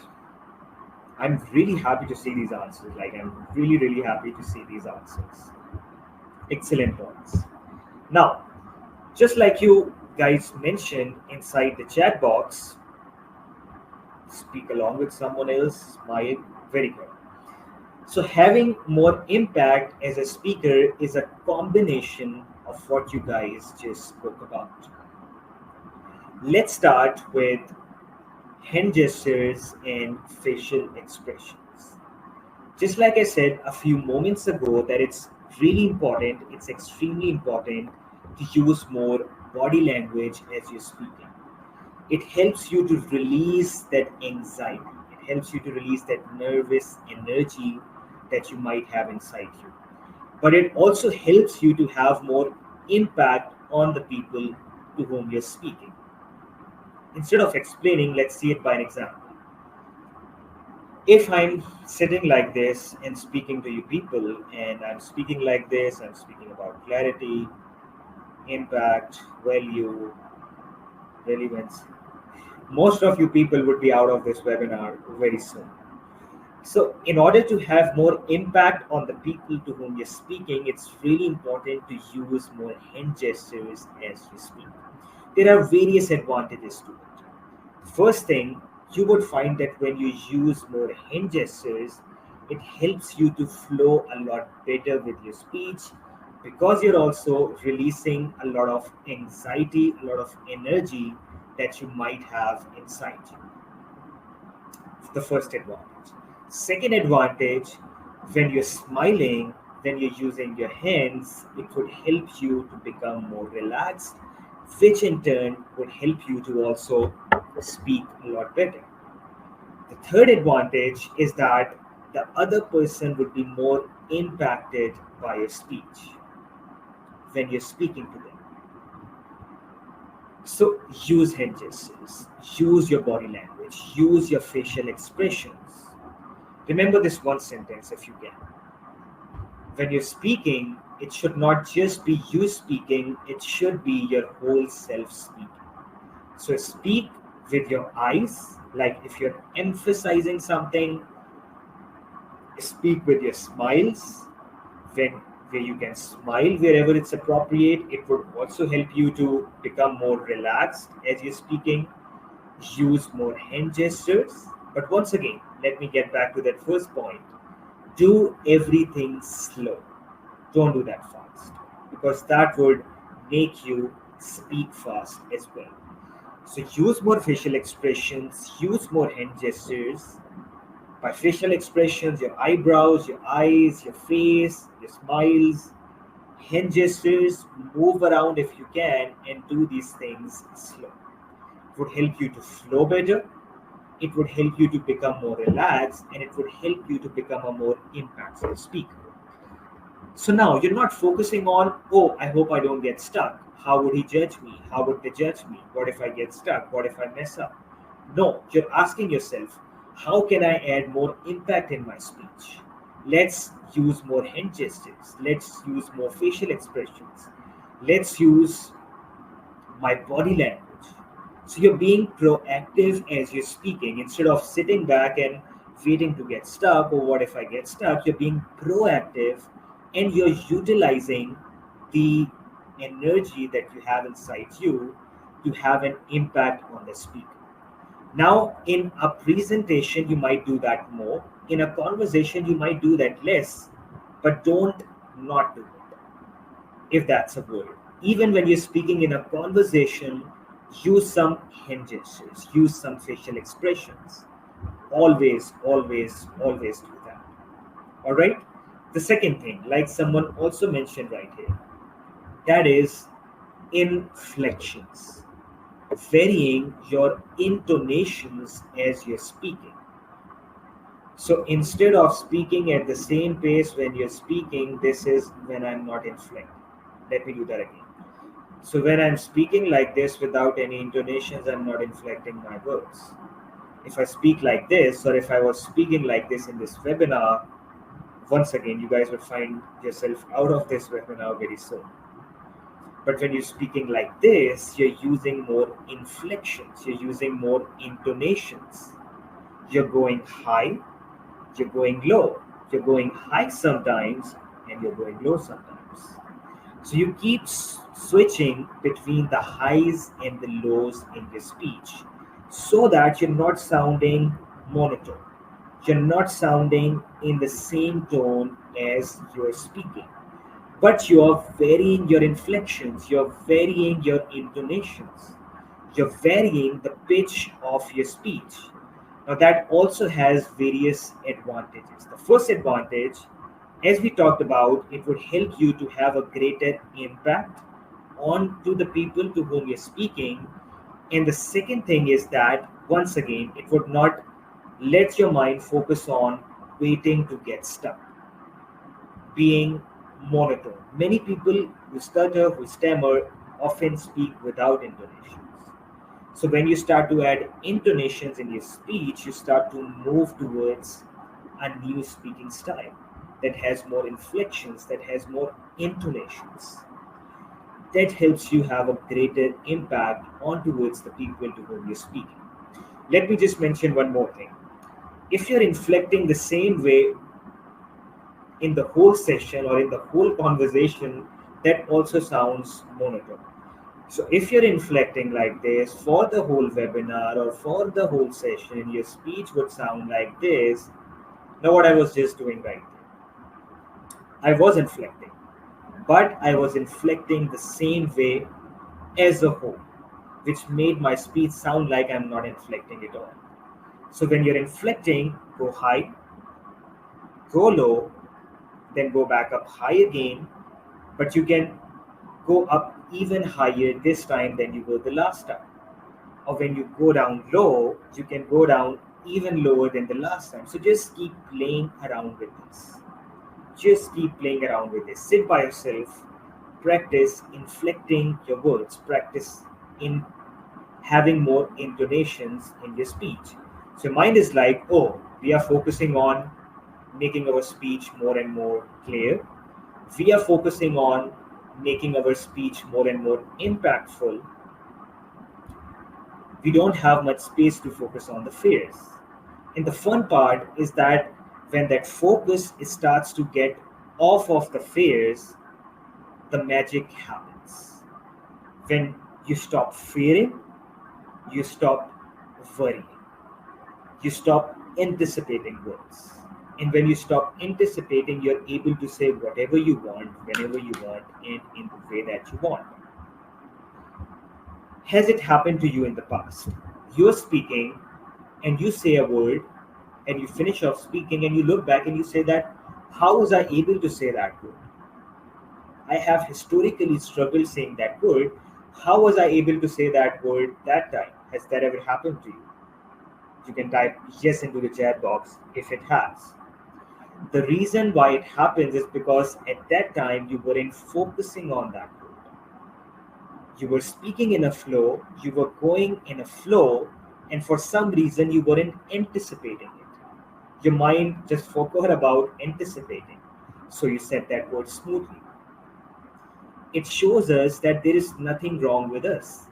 I'm really happy to see these answers. Like, I'm really, really happy to see these answers. Excellent points. Now, just like you guys mentioned inside the chat box, speak along with someone else, smile, very good. So, having more impact as a speaker is a combination of what you guys just spoke about. Let's start with hand gestures and facial expressions. Just like I said a few moments ago, that it's really important, it's extremely important to use more body language as you're speaking. It helps you to release that anxiety, it helps you to release that nervous energy that you might have inside you. But it also helps you to have more impact on the people to whom you're speaking. Instead of explaining, let's see it by an example. If I'm sitting like this and speaking to you people, and I'm speaking like this, I'm speaking about clarity, impact, value, relevance, most of you people would be out of this webinar very soon. So, in order to have more impact on the people to whom you're speaking, it's really important to use more hand gestures as you speak. There are various advantages to it. First thing, you would find that when you use more hand gestures, it helps you to flow a lot better with your speech because you're also releasing a lot of anxiety, a lot of energy that you might have inside you. The first advantage. Second advantage, when you're smiling, when you're using your hands, it would help you to become more relaxed, which in turn would help you to also speak a lot better. The third advantage is that the other person would be more impacted by your speech when you're speaking to them. So use hand gestures, use your body language, use your facial expressions. Remember this one sentence if you can. When you're speaking, it should not just be you speaking, it should be your whole self speaking. So speak with your eyes, like if you're emphasizing something, speak with your smiles, where you can smile wherever it's appropriate. It would also help you to become more relaxed as you're speaking. Use more hand gestures. But once again, let me get back to that first point. Do everything slow. Don't do that fast because that would make you speak fast as well. So use more facial expressions, use more hand gestures. By facial expressions, your eyebrows, your eyes, your face, your smiles, hand gestures, move around if you can, and do these things slow. It would help you to flow better, it would help you to become more relaxed, and it would help you to become a more impactful speaker. So now you're not focusing on, oh, I hope I don't get stuck. How would he judge me? How would they judge me? What if I get stuck? What if I mess up? No, you're asking yourself, how can I add more impact in my speech? Let's use more hand gestures. Let's use more facial expressions. Let's use my body language. So you're being proactive as you're speaking instead of sitting back and waiting to get stuck or what if I get stuck. You're being proactive and you're utilizing the energy that you have inside you to have an impact on the speaker. Now, in a presentation, you might do that more. In a conversation, you might do that less, but don't not do it, if that's a word. Even when you're speaking in a conversation, use some hand gestures, use some facial expressions. Always, always, always do that. All right? The second thing, like someone also mentioned right here, that is inflections, varying your intonations as you're speaking. So instead of speaking at the same pace when you're speaking, this is when I'm not inflecting. Let me do that again. So when I'm speaking like this without any intonations, I'm not inflecting my words. If I speak like this, or if I was speaking like this in this webinar, once again, you guys would find yourself out of this webinar very soon. But when you're speaking like this, you're using more inflections, you're using more intonations. You're going high, you're going low, you're going high sometimes, and you're going low sometimes. So you keep switching between the highs and the lows in your speech so that you're not sounding monotone. You're not sounding in the same tone as you're speaking, but you're varying your inflections, you're varying your intonations, you're varying the pitch of your speech. Now, that also has various advantages. The first advantage, as we talked about, it would help you to have a greater impact on to the people to whom you're speaking. And the second thing is that, once again, it would not let your mind focus on waiting to get stuck, being monotone. Many people who stutter, who stammer, often speak without intonations. So when you start to add intonations in your speech, you start to move towards a new speaking style that has more inflections, that has more intonations. That helps you have a greater impact on towards the people to whom you're speaking. Let me just mention one more thing. If you're inflecting the same way in the whole session or in the whole conversation, that also sounds monotone. So if you're inflecting like this for the whole webinar or for the whole session, your speech would sound like this. Now what I was just doing right there, I was inflecting, but I was inflecting the same way as a whole, which made my speech sound like I'm not inflecting at all. So when you're inflecting, go high, go low, then go back up high again, but you can go up even higher this time than you were the last time. Or when you go down low, you can go down even lower than the last time. So just keep playing around with this. Just keep playing around with this. Sit by yourself, practice inflecting your words, practice in having more intonations in your speech. So your mind is like, oh, we are focusing on making our speech more and more clear. We are focusing on making our speech more and more impactful. We don't have much space to focus on the fears. And the fun part is that when that focus starts to get off of the fears, the magic happens. When you stop fearing, you stop worrying, you stop anticipating words. And when you stop anticipating, you're able to say whatever you want, whenever you want, and in the way that you want. Has it happened to you in the past? You're speaking and you say a word and you finish off speaking and you look back and you say that, how was I able to say that word? I have historically struggled saying that word. How was I able to say that word that time? Has that ever happened to you? You can type yes into the chat box if it has. The reason why it happens is because at that time you weren't focusing on that word. You were speaking in a flow, you were going in a flow, and for some reason you weren't anticipating it. Your mind just forgot about anticipating. So you said that word smoothly. It shows us that there is nothing wrong with us.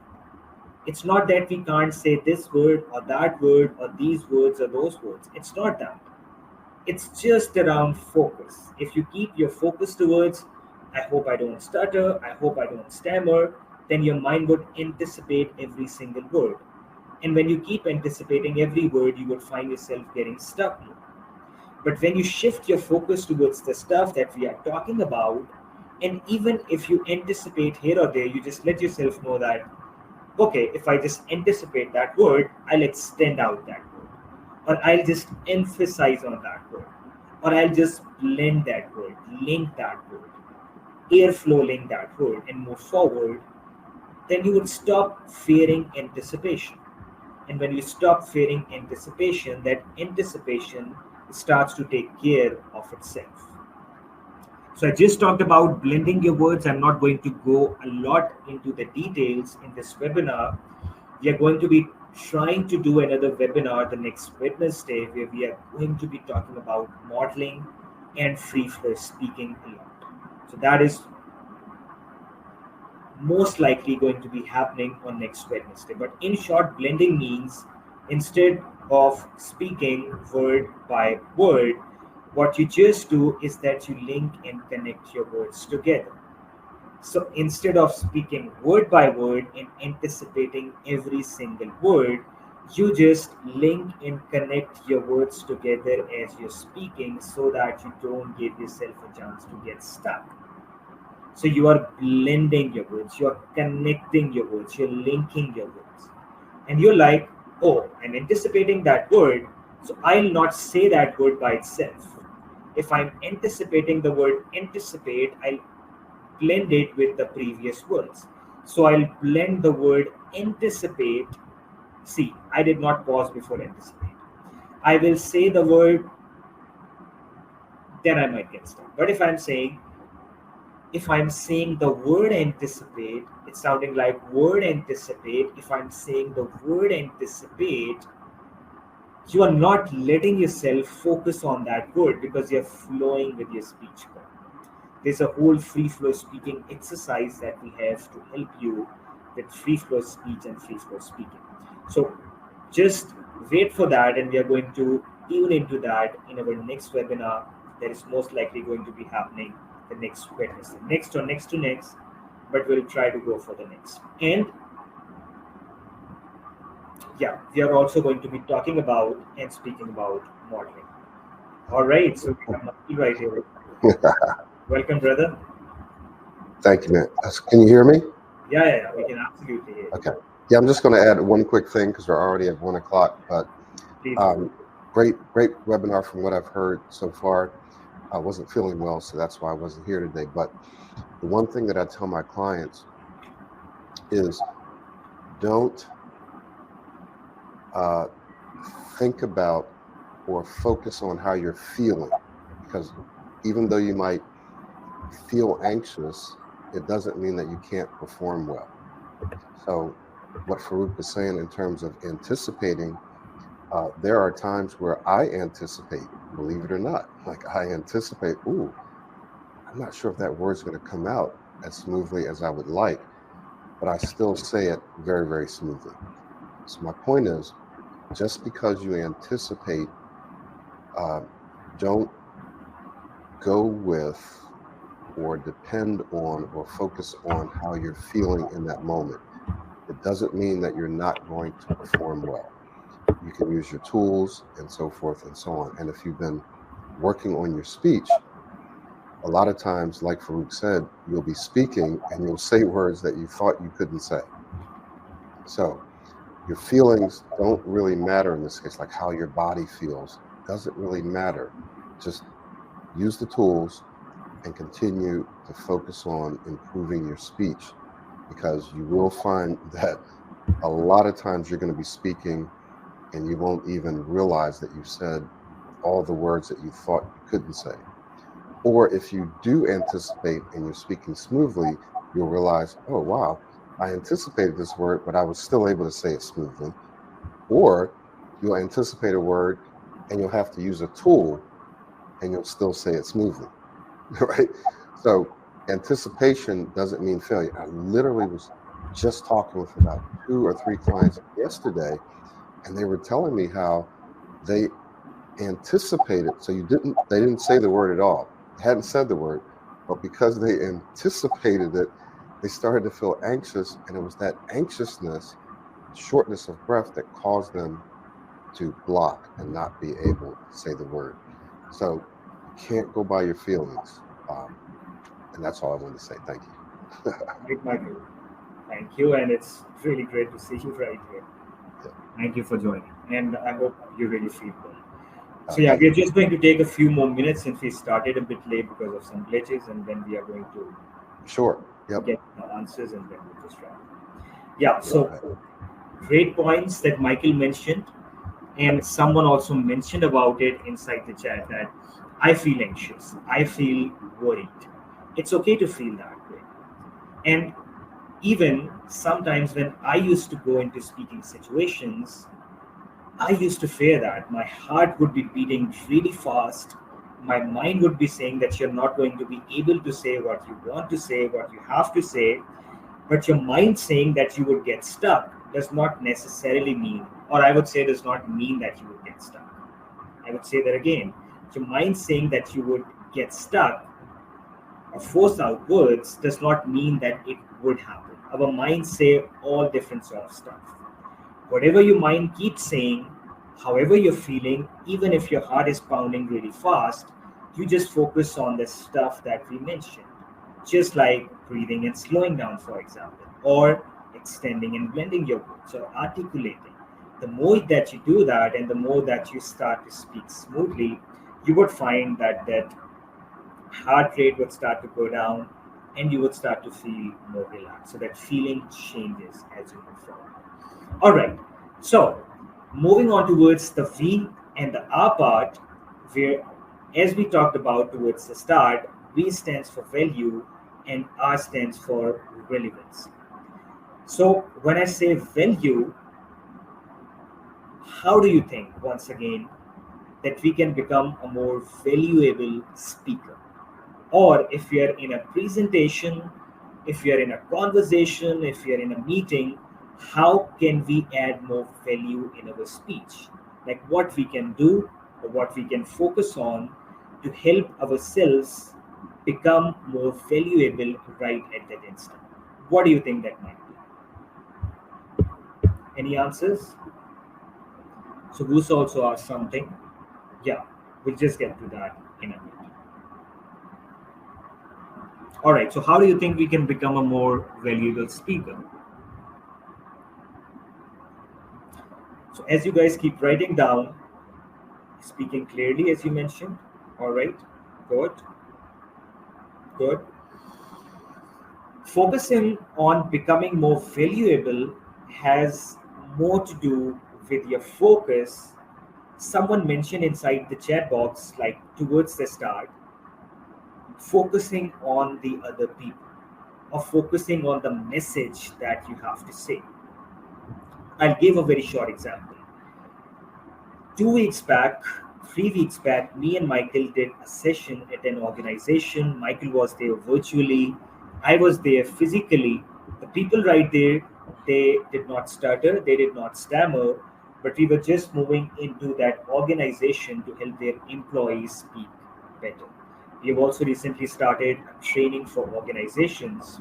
It's not that we can't say this word or that word or these words or those words. It's not that. It's just around focus. If you keep your focus towards, I hope I don't stutter, I hope I don't stammer, then your mind would anticipate every single word. And when you keep anticipating every word, you would find yourself getting stuck. But when you shift your focus towards the stuff that we are talking about, and even if you anticipate here or there, you just let yourself know that, okay, if I just anticipate that word, I'll extend out that word, or I'll just emphasize on that word, or I'll just blend that word, link that word, airflow link that word, and move forward. Then you would stop fearing anticipation. And when you stop fearing anticipation, that anticipation starts to take care of itself. So I just talked about blending your words. I'm not going to go a lot into the details in this webinar. We are going to be trying to do another webinar the next Wednesday where we are going to be talking about modeling and free flow speaking a lot. So that is most likely going to be happening on next Wednesday. But in short, blending means instead of speaking word by word. What you just do is that you link and connect your words together. So instead of speaking word by word and anticipating every single word, you just link and connect your words together as you're speaking so that you don't give yourself a chance to get stuck. So you are blending your words, you're connecting your words, you're linking your words. And you're like, oh, I'm anticipating that word, so I'll not say that word by itself. If I'm anticipating the word anticipate, I'll blend it with the previous words. So I'll blend the word anticipate. See, I did not pause before anticipate. I will say the word, then I might get stuck. But if I'm saying the word anticipate, it's sounding like word anticipate. If I'm saying the word anticipate, you are not letting yourself focus on that word because you're flowing with your speech. There's a whole free flow speaking exercise that we have to help you with free flow speech and free flow speaking. So just wait for that, and we are going to tune into that in our next webinar that is most likely going to be happening the next Wednesday, next or next to next, but we'll try to go for the next. And yeah, we are also going to be talking about and speaking about modeling. All right, so we have Maki right here. Welcome, brother. Thank you, man. Can you hear me? Yeah, we can absolutely hear you. Okay. Yeah, I'm just going to add one quick thing because we're already at 1 o'clock. But great webinar from what I've heard so far. I wasn't feeling well, so that's why I wasn't here today. But the one thing that I tell my clients is don't think about or focus on how you're feeling, because even though you might feel anxious, it doesn't mean that you can't perform well. So what Farrukh is saying in terms of anticipating, there are times where I anticipate, believe it or not, like I anticipate, ooh, I'm not sure if that word's going to come out as smoothly as I would like, but I still say it very, very smoothly. So my point is, just because you anticipate, don't go with or depend on or focus on how you're feeling in that moment. It doesn't mean that you're not going to perform well. You can use your tools and so forth and so on. And if you've been working on your speech, a lot of times, like Farrukh said, you'll be speaking and you'll say words that you thought you couldn't say. So your feelings don't really matter in this case, like how your body feels doesn't really matter. Just use the tools and continue to focus on improving your speech, because you will find that a lot of times you're going to be speaking and you won't even realize that you said all the words that you thought you couldn't say. Or if you do anticipate and you're speaking smoothly, you'll realize, oh, wow, I anticipated this word, but I was still able to say it smoothly. Or you'll anticipate a word and you'll have to use a tool and you'll still say it smoothly, right? So anticipation doesn't mean failure. I literally was just talking with about 2 or 3 clients yesterday, and they were telling me how they anticipated. So they didn't say the word at all. They hadn't said the word, but because they anticipated it, they started to feel anxious, and it was that anxiousness, shortness of breath, that caused them to block and not be able to say the word. So you can't go by your feelings. And that's all I wanted to say. Thank you. Great, Michael. Thank you, and it's really great to see you right here. Yeah. Thank you for joining, and I hope you really feel well. So yeah, we're just going to take a few more minutes since we started a bit late because of some glitches, and then we are going to get the answers, and then we'll just wrap. Yeah, so great points that Michael mentioned, and someone also mentioned about it inside the chat that I feel anxious, I feel worried. It's okay to feel that way. And even sometimes when I used to go into speaking situations, I used to fear that my heart would be beating really fast. My mind would be saying that you're not going to be able to say what you want to say, what you have to say. But your mind saying that you would get stuck does not necessarily mean Or I would say does not mean that you would get stuck. I would say that again. Your mind saying that you would get stuck or force out words does not mean that it would happen. Our minds say all different sort of stuff. Whatever your mind keeps saying, however you're feeling, even if your heart is pounding really fast, you just focus on the stuff that we mentioned. Just like breathing and slowing down, for example, or extending and blending your words or articulating. The more that you do that and the more that you start to speak smoothly, you would find that heart rate would start to go down and you would start to feel more relaxed. So that feeling changes as you move forward. All right. So moving on towards the V and the R part, where as we talked about towards the start, V stands for value and R stands for relevance. So when I say value, how do you think, once again, that we can become a more valuable speaker? Or if we are in a presentation, if we are in a conversation, if we are in a meeting, how can we add more value in our speech? Like what we can do or what we can focus on to help ourselves become more valuable right at that instant. What do you think that might be? Any answers? So Goose also asked something. Yeah, we'll just get to that in a bit. All right, so how do you think we can become a more valuable speaker? So as you guys keep writing down, speaking clearly as you mentioned. All right, good, good. Focusing on becoming more valuable has more to do with your focus. Someone mentioned inside the chat box, like towards the start, focusing on the other people or focusing on the message that you have to say. I'll give a very short example. 2 weeks back, 3 weeks back, me and Michael did a session at an organization. Michael was there virtually. I was there physically. The people right there, they did not stutter, they did not stammer, but we were just moving into that organization to help their employees speak better. We have also recently started training for organizations.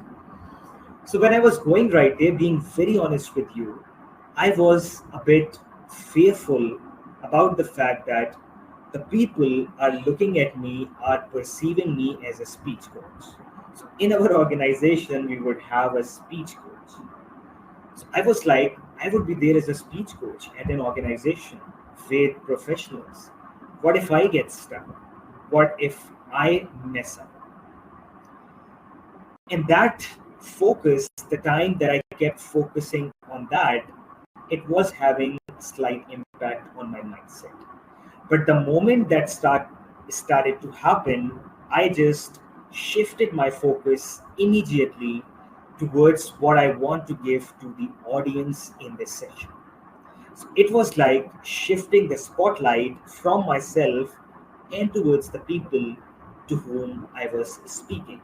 So when I was going right there, being very honest with you, I was a bit fearful about the fact that the people are looking at me, are perceiving me as a speech coach. So in our organization, we would have a speech coach. So I was like, I would be there as a speech coach at an organization with professionals. What if I get stuck? What if I mess up? And that focus, the time that I kept focusing on that, it was having a slight impact on my mindset. But the moment that started to happen, I just shifted my focus immediately towards what I want to give to the audience in this session. So it was like shifting the spotlight from myself and towards the people to whom I was speaking,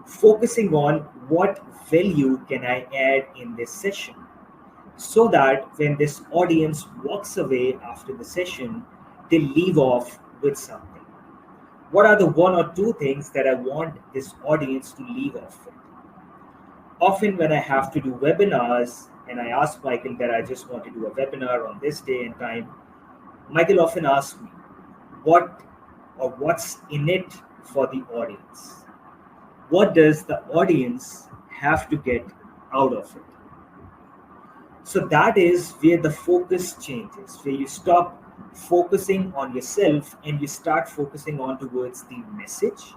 focusing on what value can I add in this session so that when this audience walks away after the session, they leave off with something. What are the one or two things that I want this audience to leave off with? Often, when I have to do webinars and I ask Michael that I just want to do a webinar on this day and time, Michael often asks me, what or what's in it for the audience? What does the audience have to get out of it? So that is where the focus changes, where you stop focusing on yourself and you start focusing on towards the message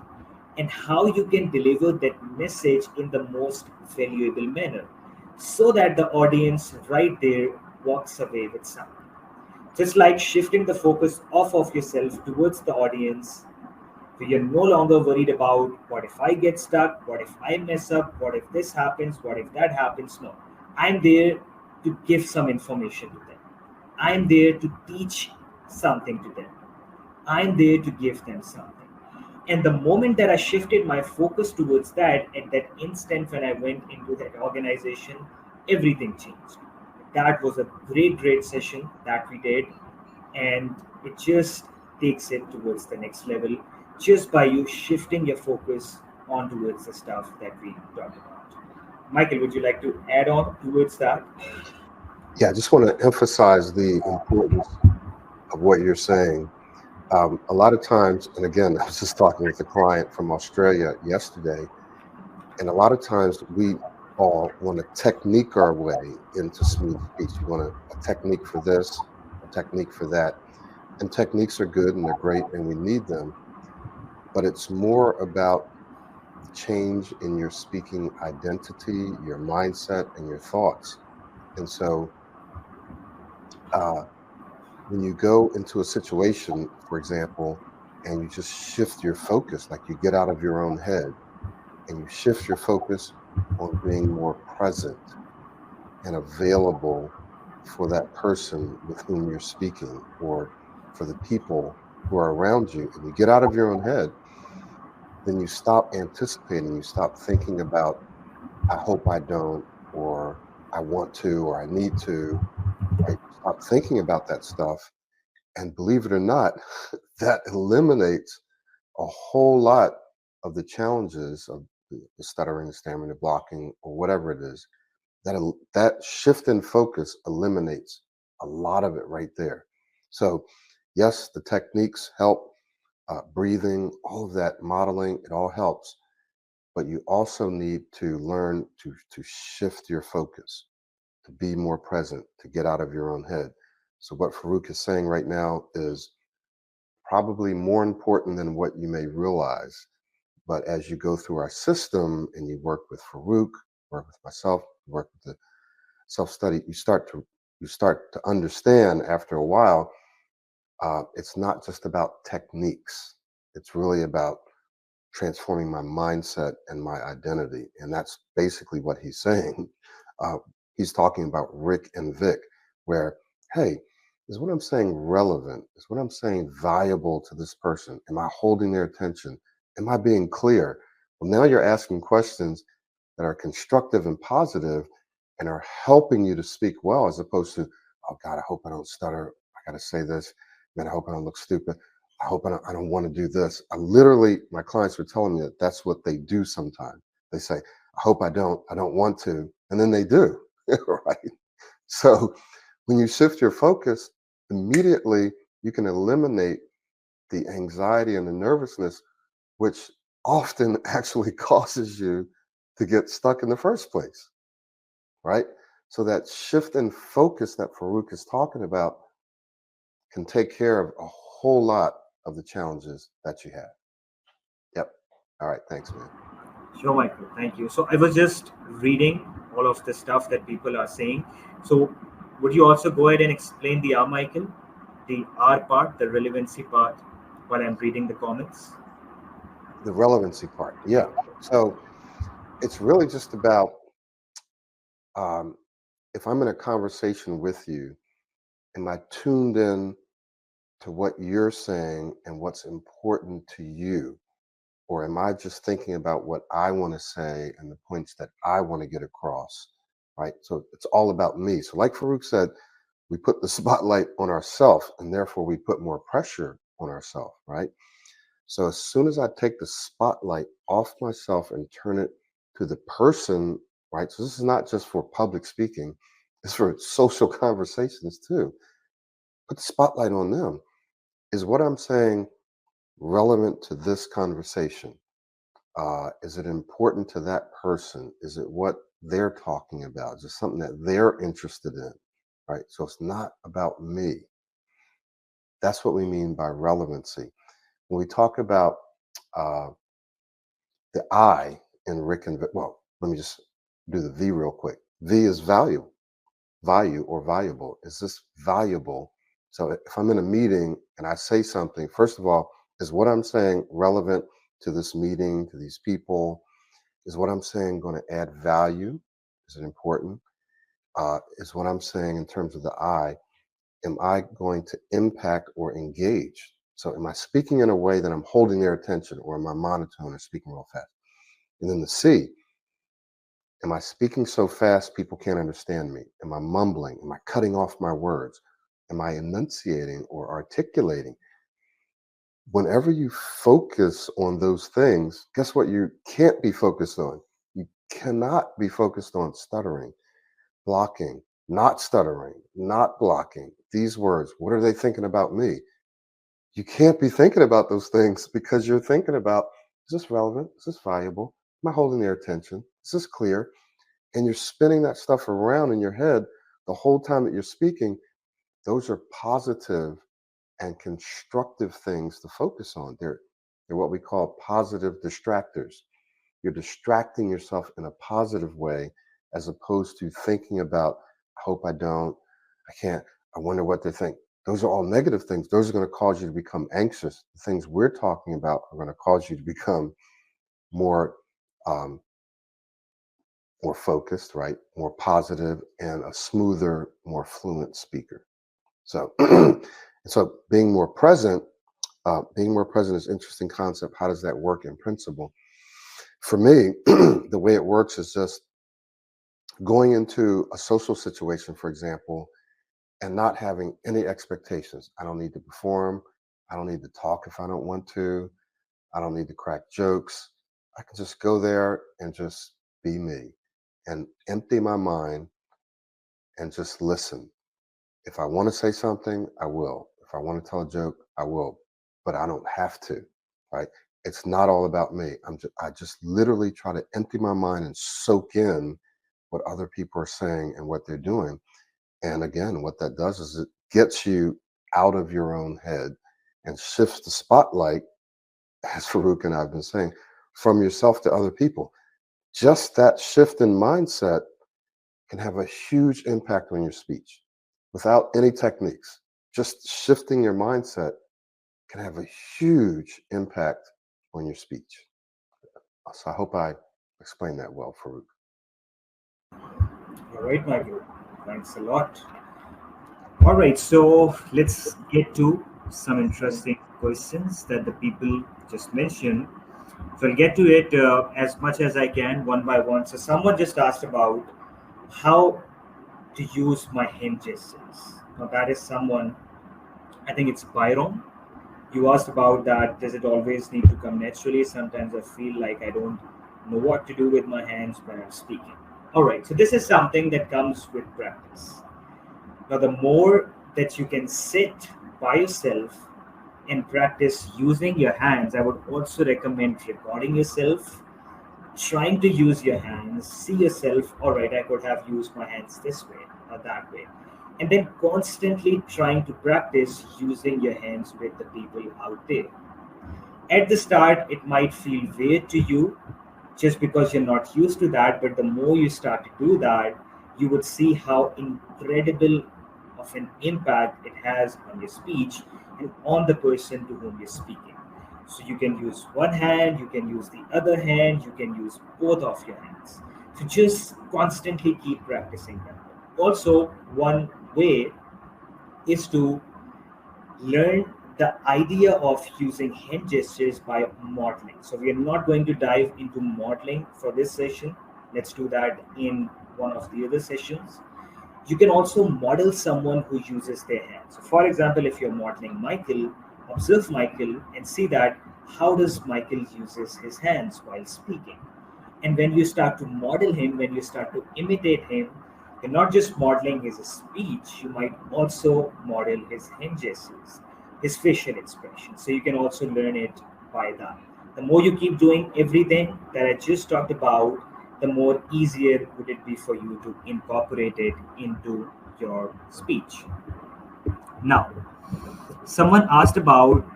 and how you can deliver that message in the most valuable manner so that the audience right there walks away with something. Just like shifting the focus off of yourself towards the audience, where you're no longer worried about what if I get stuck, what if I mess up, what if this happens, what if that happens. No, I'm there to give some information to them. I'm there to teach something to them. I'm there to give them something. And the moment that I shifted my focus towards that, at that instant when I went into that organization, everything changed. That was a great session that we did, and it just takes it towards the next level just by you shifting your focus on towards the stuff that we talked about. Michael, would you like to add on towards that? Yeah, I just want to emphasize the importance of what you're saying. A lot of times, and again, I was just talking with a client from Australia yesterday, and a lot of times we all want to technique our way into smooth speech. You want a technique for this, a technique for that. And techniques are good and they're great and we need them, but it's more about change in your speaking identity, your mindset, and your thoughts. And so, uh, when you go into a situation, for example, and you just shift your focus, like you get out of your own head and you shift your focus on being more present and available for that person with whom you're speaking or for the people who are around you, and you get out of your own head, then you stop anticipating, you stop thinking about, I hope I don't, or I want to, or I need to, right? Stop thinking about that stuff. And believe it or not, that eliminates a whole lot of the challenges of the stuttering, the stammering, the blocking, or whatever it is. That shift in focus eliminates a lot of it right there. So, yes, the techniques help, breathing, all of that, modeling, it all helps. But you also need to learn to shift your focus, to be more present, to get out of your own head. So, what Farrukh is saying right now is probably more important than what you may realize. But as you go through our system and you work with Farrukh, work with myself, work with the self-study, you start to understand after a while. It's not just about techniques. It's really about transforming my mindset and my identity, and that's basically what he's saying. Uh, he's talking about Rick and Vic, where, hey, is what I'm saying relevant? Is what I'm saying valuable to this person? Am I holding their attention? Am I being clear? Well, now you're asking questions that are constructive and positive and are helping you to speak well, as opposed to, oh God, I hope I don't stutter. I got to say this. Man, I hope I don't look stupid. I don't want to do this. I literally, my clients were telling me that that's what they do sometimes. They say, I don't want to. And then they do, right? So when you shift your focus, immediately you can eliminate the anxiety and the nervousness, which often actually causes you to get stuck in the first place, right? So that shift in focus that Farouk is talking about can take care of a whole lot of the challenges that you have. Yep. All right. Thanks, man. Sure, Michael. Thank you. So I was just reading all of the stuff that people are saying. So would you also go ahead and explain the R, Michael, the R part, the relevancy part, while I'm reading the comments? The relevancy part. Yeah. So it's really just about, um, if I'm in a conversation with you, am I tuned in to what you're saying and what's important to you? Or am I just thinking about what I want to say and the points that I want to get across? Right. So it's all about me. So, like Farouk said, we put the spotlight on ourselves and therefore we put more pressure on ourselves. Right. So, as soon as I take the spotlight off myself and turn it to the person, right. So, this is not just for public speaking, it's for social conversations too. Put the spotlight on them. Is what I'm saying relevant to this conversation? Is it important to that person? Is it what they're talking about? Is it something that they're interested in? Right. So it's not about me. That's what we mean by relevancy. When we talk about, uh, the I in Rick and well, let me just do the V real quick. V is value or valuable. Is this valuable? So if I'm in a meeting and I say something, first of all, is what I'm saying relevant to this meeting, to these people? Is what I'm saying going to add value? Is it important? Is what I'm saying in terms of the I, am I going to impact or engage? So am I speaking in a way that I'm holding their attention, or am I monotone or speaking real fast? And then the C, Am I speaking so fast people can't understand me? Am I mumbling? Am I cutting off my words? Am I enunciating or articulating? Whenever you focus on those things, guess what you can't be focused on? You cannot be focused on stuttering, blocking, not stuttering, not blocking. These words, what are they thinking about me? You can't be thinking about those things because you're thinking about, is this relevant? Is this valuable? Am I holding their attention? Is this clear? And you're spinning that stuff around in your head the whole time that you're speaking. Those are positive and constructive things to focus on. They're what we call positive distractors. You're distracting yourself in a positive way as opposed to thinking about, I hope I don't, I can't, I wonder what they think. Those are all negative things. Those are going to cause you to become anxious. The things we're talking about are going to cause you to become more um, more focused, right? More positive and a smoother, more fluent speaker. So, so being more present is an interesting concept. How does that work in principle? For me, the way it works is just going into a social situation, for example, and not having any expectations. I don't need to perform. I don't need to talk if I don't want to. I don't need to crack jokes. I can just go there and just be me and empty my mind and just listen. If I want to say something, I will. If I want to tell a joke, I will. But I don't have to, right? It's not all about me. I just literally try to empty my mind and soak in what other people are saying and what they're doing. And again, what that does is it gets you out of your own head and shifts the spotlight, as Farrukh and I have been saying, from yourself to other people. Just that shift in mindset can have a huge impact on your speech without any techniques. Just shifting your mindset can have a huge impact on your speech. So I hope I explained that well, Farrukh. All right, Michael. Thanks a lot. All right, so let's get to some interesting questions that the people just mentioned. So I'll get to it as much as I can, one by one. So someone just asked about how to use my hand gestures. Now that is someone, I think it's Byron. You asked about that. Does it always need to come naturally? Sometimes I feel like I don't know what to do with my hands when I'm speaking. All right, so this is something that comes with practice. Now, the more that you can sit by yourself and practice using your hands, I would also recommend recording yourself, trying to use your hands, see yourself, all right, I could have used my hands this way or that way. And then constantly trying to practice using your hands with the people out there. At the start, it might feel weird to you just because you're not used to that, but the more you start to do that, you would see how incredible of an impact it has on your speech and on the person to whom you're speaking. So you can use one hand, you can use the other hand, you can use both of your hands. So just constantly keep practicing that. Also, one way is to learn the idea of using hand gestures by modeling. So we are not going to dive into modeling for this session. Let's do that in one of the other sessions. You can also model someone who uses their hands. So for example, if you're modeling Michael, observe Michael and see that how does Michael uses his hands while speaking. And when you start to model him, when you start to imitate him, you're not just modeling his speech, you might also model his hand gestures, his facial expression. So you can also learn it by that. The more you keep doing everything that I just talked about, the more easier would it be for you to incorporate it into your speech. Now, someone asked about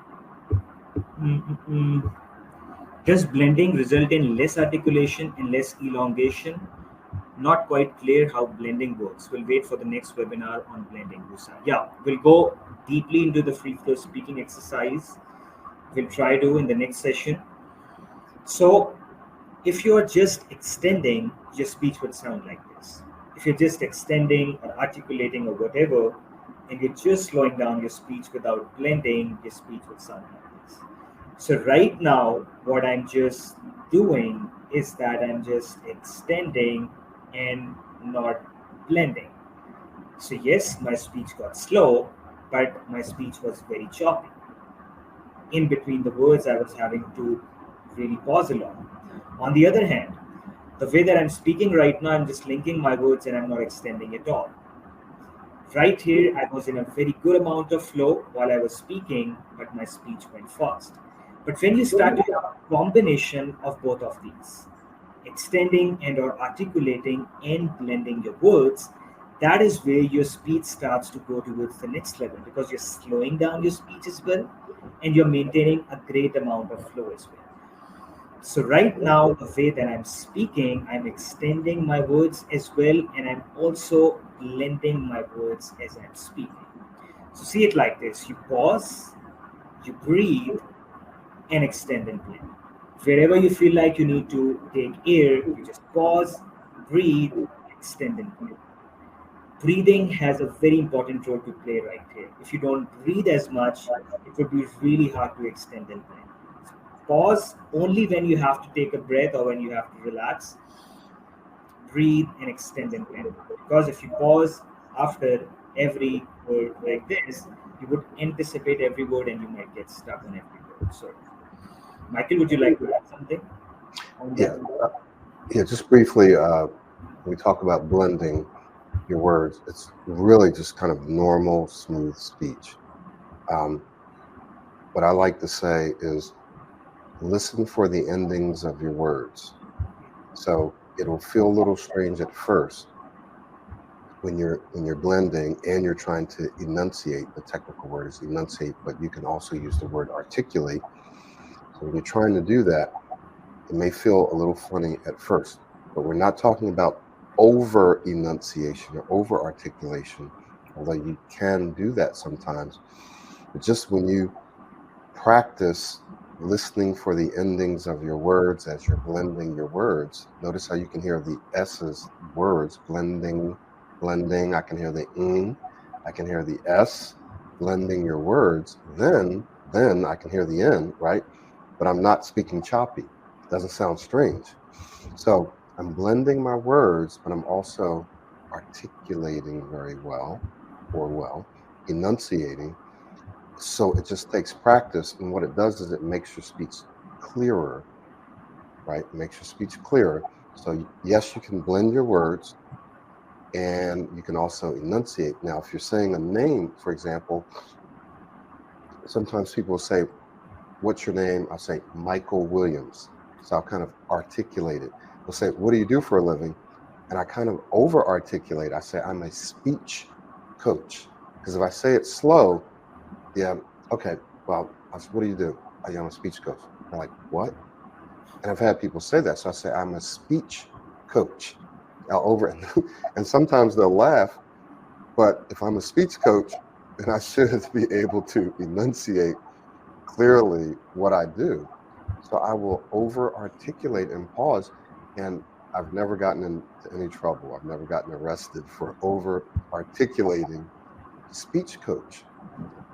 mm, mm, mm, does blending result in less articulation and less elongation? Not quite clear how blending works. We'll wait for the next webinar on blending, Lusa. Yeah, we'll go deeply into the free flow speaking exercise. We'll try to in the next session. So, if you're just extending, your speech would sound like this. If you're just extending or articulating or whatever, and you're just slowing down your speech without blending, your speech would sound like this. So right now, what I'm just doing is that I'm just extending and not blending. So, yes, my speech got slow, but my speech was very choppy. In between the words, I was having to really pause a lot. On the other hand, the way that I'm speaking right now, I'm just linking my words and I'm not extending at all. Right here, I was in a very good amount of flow while I was speaking, but my speech went fast. But when you start to have a combination of both of these, extending and or articulating and blending your words, that is where your speech starts to go towards the next level because you're slowing down your speech as well and you're maintaining a great amount of flow as well. So right now, the way that I'm speaking, I'm extending my words as well, and I'm also blending my words as I'm speaking. So see it like this: you pause, you breathe, and extend and blend. Wherever you feel like you need to take air, you just pause, breathe, extend and blend. Breathing has a very important role to play right here. If you don't breathe as much, it would be really hard to extend and blend. Pause only when you have to take a breath or when you have to relax. Breathe and extend and blend. Because if you pause after every word like this, you would anticipate every word and you might get stuck on every word. So, Michael, would you like to add something on Yeah, that? yeah. Just briefly, we talk about blending your words. It's really just kind of normal, smooth speech. Um, what I like to say is listen for the endings of your words. So it'll feel a little strange at first when you're blending and you're trying to enunciate. The technical word is enunciate, but you can also use the word articulate. So when you're trying to do that, it may feel a little funny at first, but we're not talking about over enunciation or over articulation, although you can do that sometimes. But just when you practice listening for the endings of your words as you're blending your words, notice how you can hear the S's words blending, blending. I can hear the ing, I can hear the S blending your words. Then I can hear the N, right? But I'm not speaking choppy. It doesn't sound strange. So I'm blending my words, but I'm also articulating very well or well, enunciating. So it just takes practice. And what it does is it makes your speech clearer, right? It makes your speech clearer. So, yes, you can blend your words and you can also enunciate. Now, if you're saying a name, for example, sometimes people say, "What's your name?" I'll say, "Michael Williams." So I'll kind of articulate it. They'll say, "What do you do for a living?" And I kind of over articulate. I say, "I'm a speech coach." Because if I say it slow, yeah, okay, well, what do you do? I'm a speech coach. They're like, "What?" And I've had people say that. So I say, "I'm a speech coach." I'll over, and sometimes they'll laugh. But if I'm a speech coach, then I should be able to enunciate clearly what I do. So I will over articulate and pause. And I've never gotten into any trouble. I've never gotten arrested for over articulating speech coach.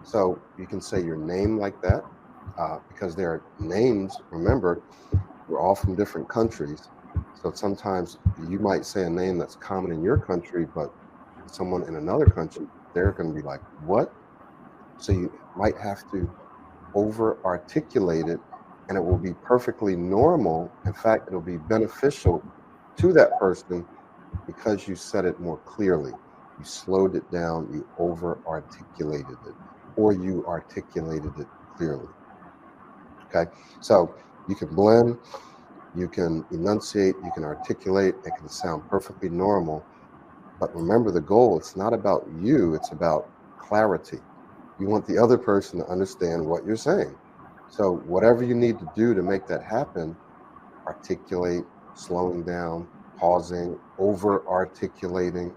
So you can say your name like that because there are names. Remember, we're all from different countries. So sometimes you might say a name that's common in your country, but someone in another country, they're going to be like, "What?" So you might have to over articulate it and it will be perfectly normal. In fact, it'll be beneficial to that person because you said it more clearly. You slowed it down, you over articulated it, or you articulated it clearly. Okay. So you can blend, you can enunciate, you can articulate, it can sound perfectly normal. But remember the goal, it's not about you, it's about clarity. You want the other person to understand what you're saying. So, whatever you need to do to make that happen, articulate, slowing down, pausing, over articulating,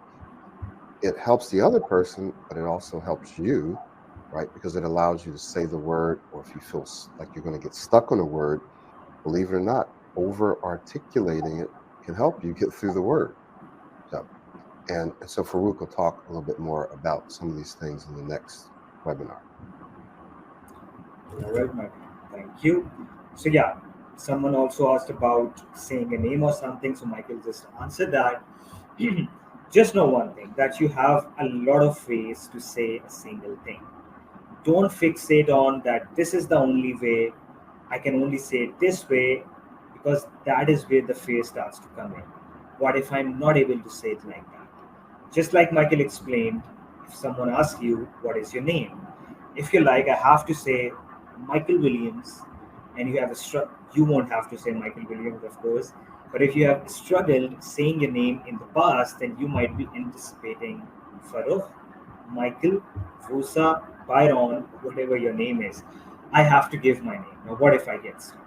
it helps the other person, but it also helps you, right? Because it allows you to say the word, or if you feel like you're going to get stuck on a word, believe it or not, over articulating it can help you get through the word. So, and so Farrukh will talk a little bit more about some of these things in the next webinar. All right, Michael. Thank you. So, yeah, Someone also asked about saying a name or something, so Michael just answered that. Just know one thing, that you have a lot of ways to say a single thing. Don't fixate on that this is the only way, I can only say it this way, because that is where the fear starts to come in. What if I'm not able to say it like that? Just like Michael explained, if someone asks you, what is your name? If you're like, I have to say Michael Williams, and you have you won't have to say Michael Williams, of course. But if you have struggled saying your name in the past, then you might be anticipating Farrukh, Michael, Vusa, Byron, whatever your name is. I have to give my name. Now, what if I get stuck?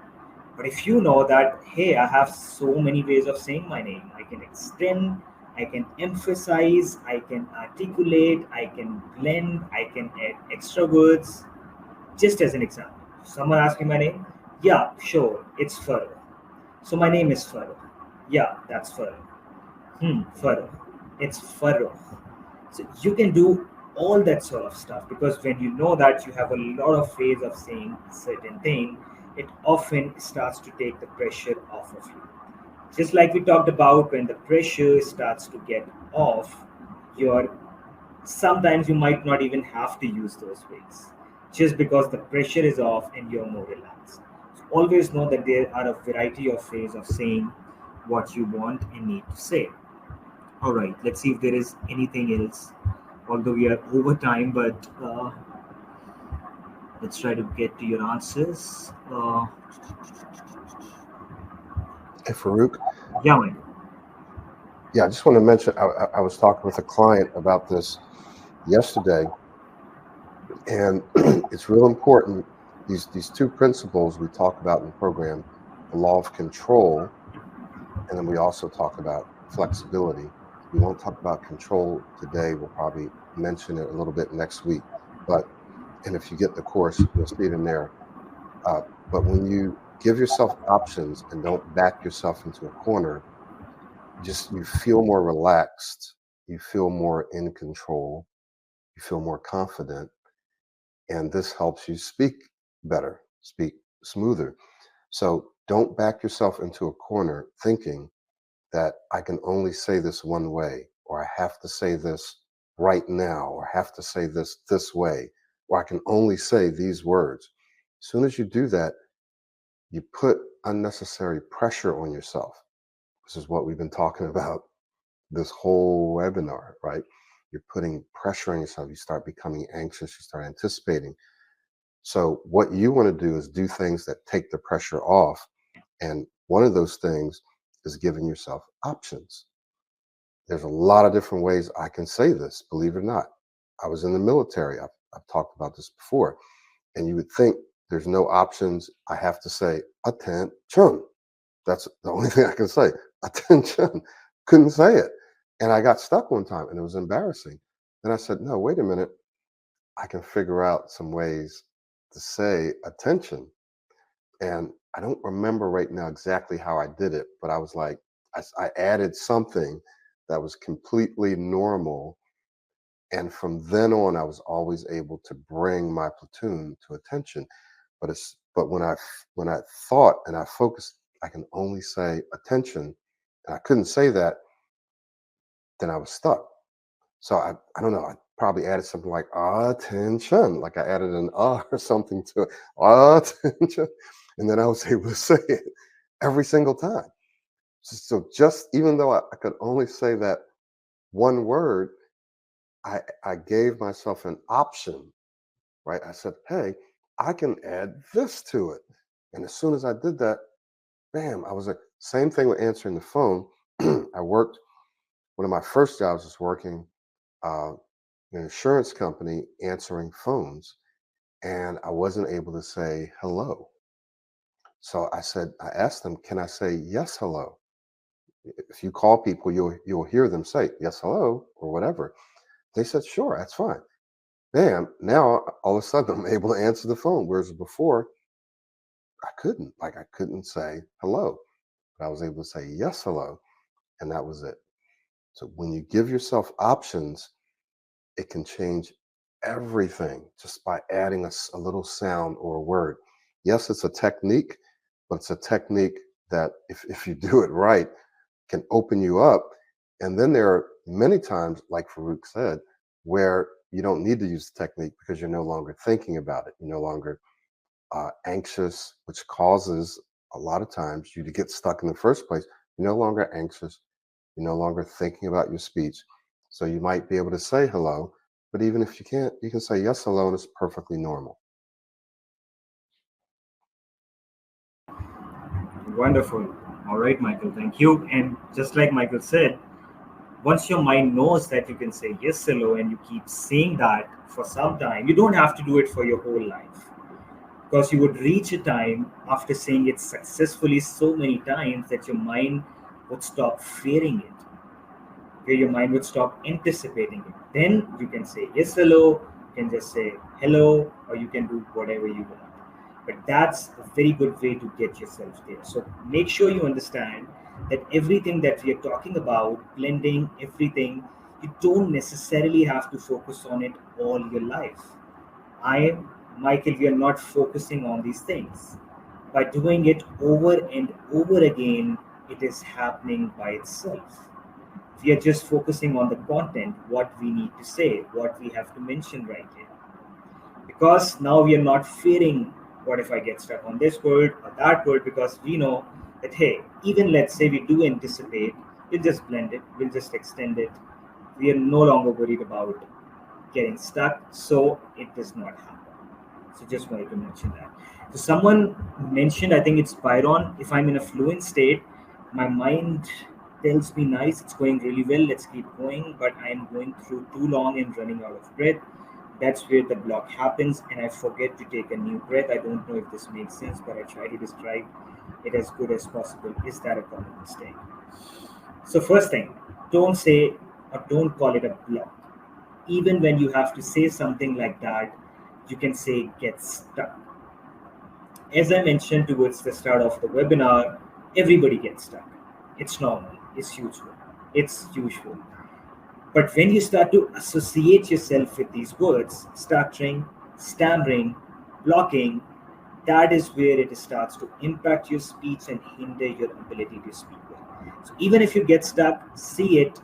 But if you know that, hey, I have so many ways of saying my name, I can extend, I can emphasize, I can articulate, I can blend, I can add extra words. Just as an example, someone asks me my name, yeah, sure, it's Farrukh. So my name is Farrukh. Yeah, that's Farrukh. Farrukh. It's Farrukh. So you can do all that sort of stuff, because when you know that you have a lot of ways of saying a certain thing, it often starts to take the pressure off of you. Just like we talked about, when the pressure starts to get off, your sometimes you might not even have to use those ways, just because the pressure is off and you're more relaxed. So always know that there are a variety of ways of saying what you want and need to say. All right, let's see if there is anything else. Although we are over time, but let's try to get to your answers. Hey, Farrukh. Yeah, man. Yeah, I just want to mention I was talking with a client about this yesterday, and it's real important. These two principles we talk about in the program, the law of control, and then we also talk about flexibility. We won't talk about control today. We'll probably mention it a little bit next week. But and if you get the course, you'll see it in there. But when you give yourself options and don't back yourself into a corner, just you feel more relaxed, you feel more in control, you feel more confident, and this helps you speak better, speak smoother. So don't back yourself into a corner thinking that I can only say this one way, or I have to say this right now, or I have to say this way, or I can only say these words. As soon as you do that, you put unnecessary pressure on yourself. This is what we've been talking about this whole webinar, right? You're putting pressure on yourself. You start becoming anxious. You start anticipating. So, what you want to do is do things that take the pressure off. And one of those things is giving yourself options. There's a lot of different ways I can say this, believe it or not. I was in the military. I've talked about this before. And you would think there's no options. I have to say, attention. That's the only thing I can say. Attention. Couldn't say it. And I got stuck one time and it was embarrassing. Then I said, no, wait a minute. I can figure out some ways to say attention. And I don't remember right now exactly how I did it, but I was like, I added something that was completely normal. And from then on, I was always able to bring my platoon to attention. But when I thought and I focused, I can only say attention, and I couldn't say that, then I was stuck. So I don't know. I probably added something like attention, like I added an or something to it, attention, and then I was able to say it every single time. So just even though I could only say that one word, I gave myself an option, right? I said, hey, I can add this to it. And as soon as I did that, bam, I was like, same thing with answering the phone. I worked, one of my first jobs was working uh, in an insurance company answering phones, and I wasn't able to say hello. So I asked them, can I say yes, hello? If you call people, you'll hear them say yes, hello, or whatever. They said, sure, that's fine. Bam, now all of a sudden I'm able to answer the phone. Whereas before I couldn't. Like I couldn't say hello. But I was able to say yes, hello, and that was it. So when you give yourself options, it can change everything just by adding a little sound or a word. Yes, it's a technique, but it's a technique that if you do it right, can open you up. And then there are many times, like Farrukh said, where you don't need to use the technique because you're no longer thinking about it. You're no longer anxious, which causes a lot of times you to get stuck in the first place. You're no longer anxious. You're no longer thinking about your speech. So you might be able to say hello, but even if you can't, you can say yes, hello, and it's perfectly normal. Wonderful. All right, Michael, thank you. And just like Michael said, once your mind knows that you can say yes, hello, and you keep saying that for some time, you don't have to do it for your whole life. Because you would reach a time after saying it successfully so many times that your mind would stop fearing it, where your mind would stop anticipating it. Then you can say yes, hello, you can just say hello, or you can do whatever you want. But that's a very good way to get yourself there. So make sure you understand that everything that we are talking about, blending everything, you don't necessarily have to focus on it all your life. I, Michael, we are not focusing on these things. By doing it over and over again, it is happening by itself. We are just focusing on the content, what we need to say, what we have to mention right here. Because now we are not fearing what if I get stuck on this word or that word, because we know that, hey, even let's say we do anticipate, we'll just blend it, we'll just extend it. We are no longer worried about getting stuck, so it does not happen. So just wanted to mention that. So someone mentioned, I think it's Byron, if I'm in a fluent state, my mind tells me nice, it's going really well, let's keep going, but I'm going through too long and running out of breath. That's where the block happens, and I forget to take a new breath. I don't know if this makes sense, but I try to describe it as good as possible. Is that a common mistake? So, first thing, don't say or don't call it a block. Even when you have to say something like that, you can say get stuck. As I mentioned towards the start of the webinar, everybody gets stuck. It's normal, it's usual. It's usual. But when you start to associate yourself with these words, stuttering, stammering, blocking, that is where it starts to impact your speech and hinder your ability to speak well. So even if you get stuck, see it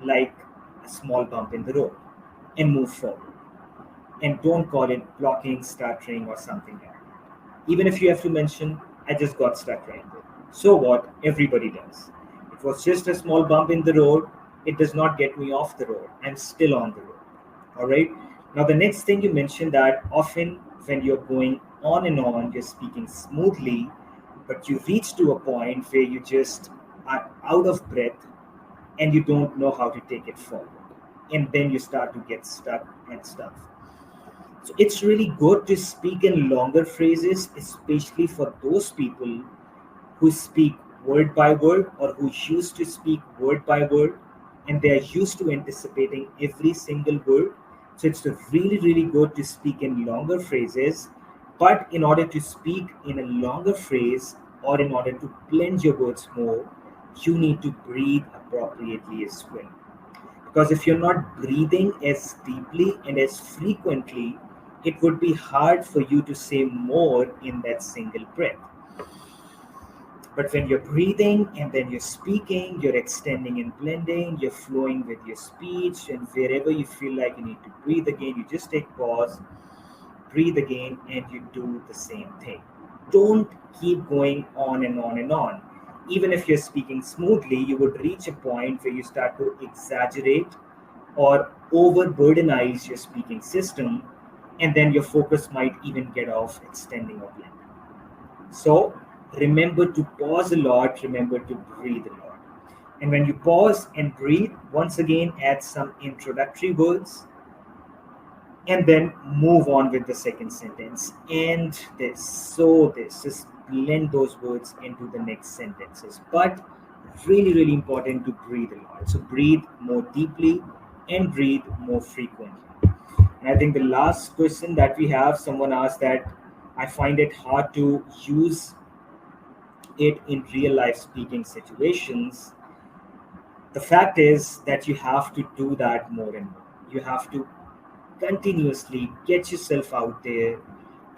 like a small bump in the road and move forward. And don't call it blocking, stuttering, or something like that. Even if you have to mention, I just got stuck right there. So what? Everybody does. It was just a small bump in the road. It does not get me off the road. I'm still on the road. All right. Now, the next thing you mentioned that often when you're going on and on, you're speaking smoothly, but you reach to a point where you just are out of breath and you don't know how to take it forward. And then you start to get stuck and stuff. So it's really good to speak in longer phrases, especially for those people who speak word by word or who used to speak word by word and they are used to anticipating every single word. So it's really, really good to speak in longer phrases. But in order to speak in a longer phrase or in order to blend your words more, you need to breathe appropriately as well. Because if you're not breathing as deeply and as frequently, it would be hard for you to say more in that single breath. But when you're breathing and then you're speaking, you're extending and blending, you're flowing with your speech, and wherever you feel like you need to breathe again, you just take pause, breathe again, and you do the same thing. Don't keep going on and on and on. Even if you're speaking smoothly, you would reach a point where you start to exaggerate or overburdenize your speaking system, and then your focus might even get off extending or blending. So remember to pause a lot, remember to breathe a lot. And when you pause and breathe, once again add some introductory words and then move on with the second sentence. And this, so this, just blend those words into the next sentences. But really, really important to breathe a lot. So breathe more deeply and breathe more frequently. And I think the last question that we have, someone asked that I find it hard to use it in real life speaking situations. The fact is that you have to do that more and more. You have to continuously get yourself out there,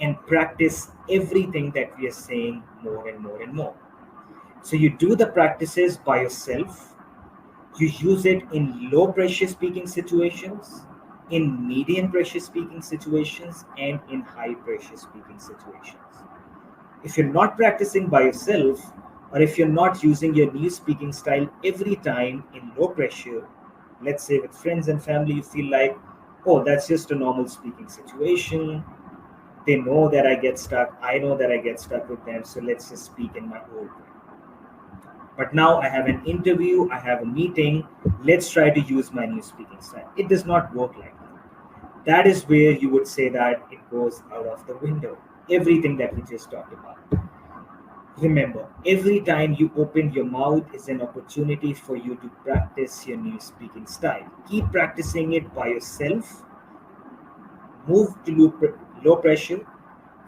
and practice everything that we are saying more and more and more. So you do the practices by yourself. You use it in low pressure speaking situations, in medium pressure speaking situations, and in high pressure speaking situations. If you're not practicing by yourself, or if you're not using your new speaking style every time in low pressure, let's say with friends and family, you feel like, oh, that's just a normal speaking situation. They know that I get stuck. I know that I get stuck with them. So let's just speak in my old way. But now I have an interview, I have a meeting. Let's try to use my new speaking style. It does not work like that. That is where you would say that it goes out of the window. Everything that we just talked about. Remember, every time you open your mouth is an opportunity for you to practice your new speaking style. Keep practicing it by yourself. Move to low pressure,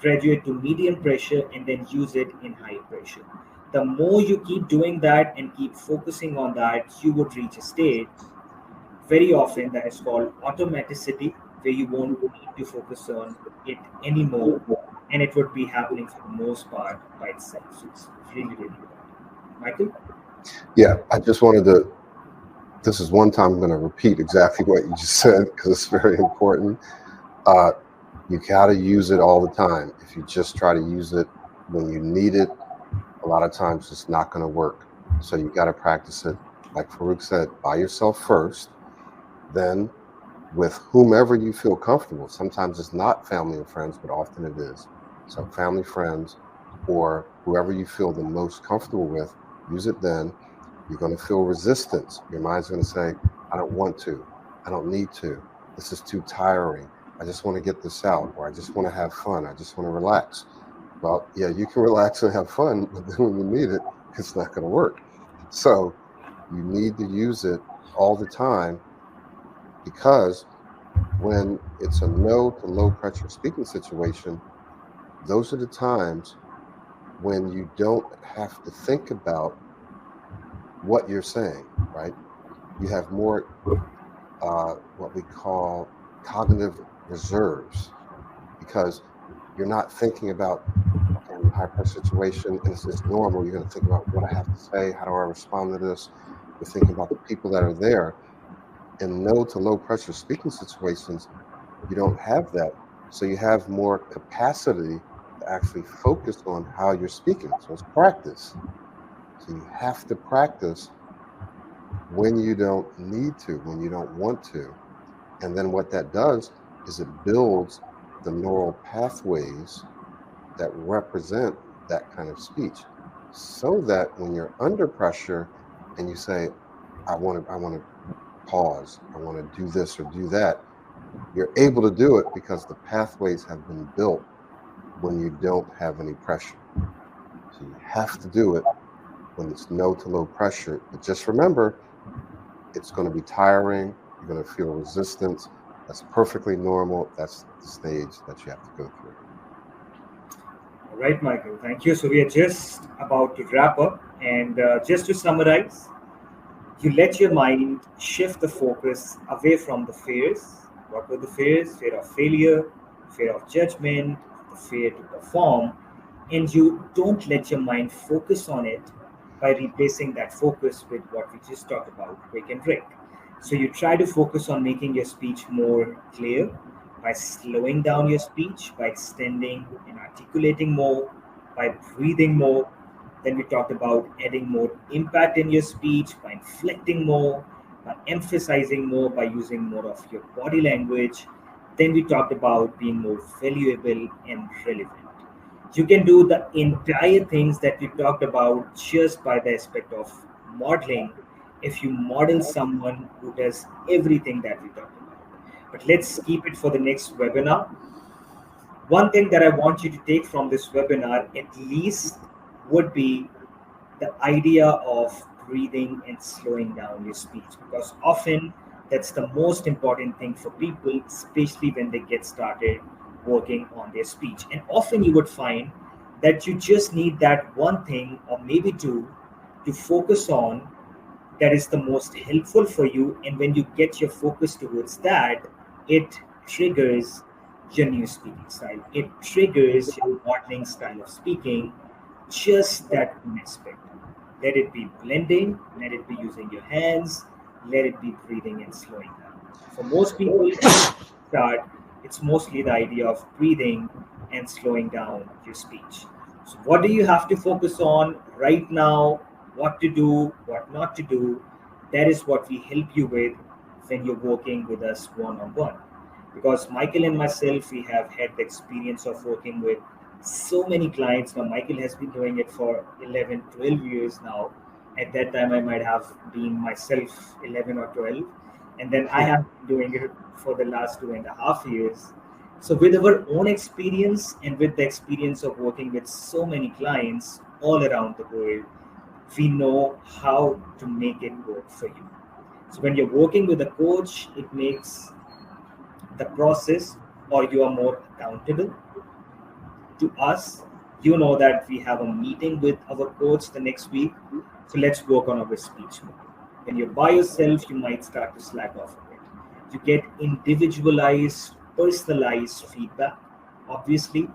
graduate to medium pressure, and then use it in high pressure. The more you keep doing that and keep focusing on that, you would reach a state very often that is called automaticity, where you won't need to focus on it anymore, and it would be happening for the most part by itself. So it's really, really important. Michael? Yeah, I just wanted to. This is one time I'm going to repeat exactly what you just said because it's very important. You got to use it all the time. If you just try to use it when you need it, a lot of times it's not going to work. So you got to practice it, like Farrukh said, by yourself first, then with whomever you feel comfortable. Sometimes it's not family and friends, but often it is. So family, friends, or whoever you feel the most comfortable with, use it then. You're going to feel resistance. Your mind's going to say, I don't want to. I don't need to. This is too tiring. I just want to get this out, or I just want to have fun. I just want to relax. Well, yeah, you can relax and have fun, but then when you need it, it's not going to work. So you need to use it all the time, because when it's a no to low pressure speaking situation, those are the times when you don't have to think about what you're saying, right? You have more what we call cognitive reserves, because you're not thinking about, okay, I'm in a high pressure situation and it's just normal. You're going to think about what I have to say, how do I respond to this? You're thinking about the people that are there. In no to low pressure speaking situations, you don't have that. So you have more capacity to actually focus on how you're speaking. So it's practice. So you have to practice when you don't need to, when you don't want to. And then what that does is it builds the neural pathways that represent that kind of speech, so that when you're under pressure and you say, I want to pause, I want to do this or do that, you're able to do it because the pathways have been built when you don't have any pressure. So you have to do it when it's no to low pressure. But just remember, it's going to be tiring. You're going to feel resistance. That's perfectly normal. That's the stage that you have to go through. All right, Michael. Thank you. So we are just about to wrap up. And just to summarize, you let your mind shift the focus away from the fears. What were the fears? Fear of failure, fear of judgment, the fear to perform. And you don't let your mind focus on it by replacing that focus with what we just talked about, quick and break. So you try to focus on making your speech more clear by slowing down your speech, by extending and articulating more, by breathing more. Then we talked about adding more impact in your speech, by inflecting more, by emphasizing more, by using more of your body language. Then we talked about being more valuable and relevant. You can do the entire things that we talked about just by the aspect of modeling, if you model someone who does everything that we talked about. But let's keep it for the next webinar. One thing that I want you to take from this webinar at least would be the idea of breathing and slowing down your speech, because often that's the most important thing for people, especially when they get started working on their speech. And often you would find that you just need that one thing or maybe two to focus on that is the most helpful for you. And when you get your focus towards that, it triggers your new speaking style. It triggers your modeling style of speaking, just that one aspect. Let it be blending, let it be using your hands, let it be breathing and slowing down. For most people, start, it's mostly the idea of breathing and slowing down your speech. So, what do you have to focus on right now? What to do, what not to do? That is what we help you with when you're working with us one on one. Because Michael and myself, we have had the experience of working with so many clients. Now, Michael has been doing it for 11, 12 years now. At that time, I might have been myself 11 or 12. And then I have been doing it for the last 2.5 years. So, with our own experience and with the experience of working with so many clients all around the world, we know how to make it work for you. So, when you're working with a coach, it makes the process, or you are more accountable to us. You know that we have a meeting with our coach the next week, so let's work on our speech more. When you're by yourself, you might start to slack off a bit. You get individualized, personalized feedback, obviously,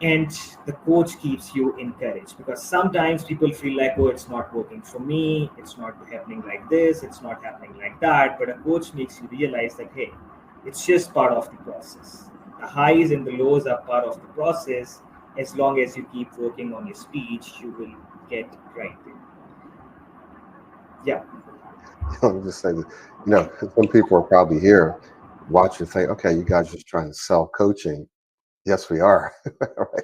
and the coach keeps you encouraged, because sometimes people feel like, oh, it's not working for me, it's not happening like this, it's not happening like that. But a coach makes you realize that, hey, it's just part of the process. The highs and the lows are part of the process. As long as you keep working on your speech, you will get right there. Yeah. I'm just saying, some people are probably here watching, think, okay, you guys just trying to sell coaching. Yes, we are, right?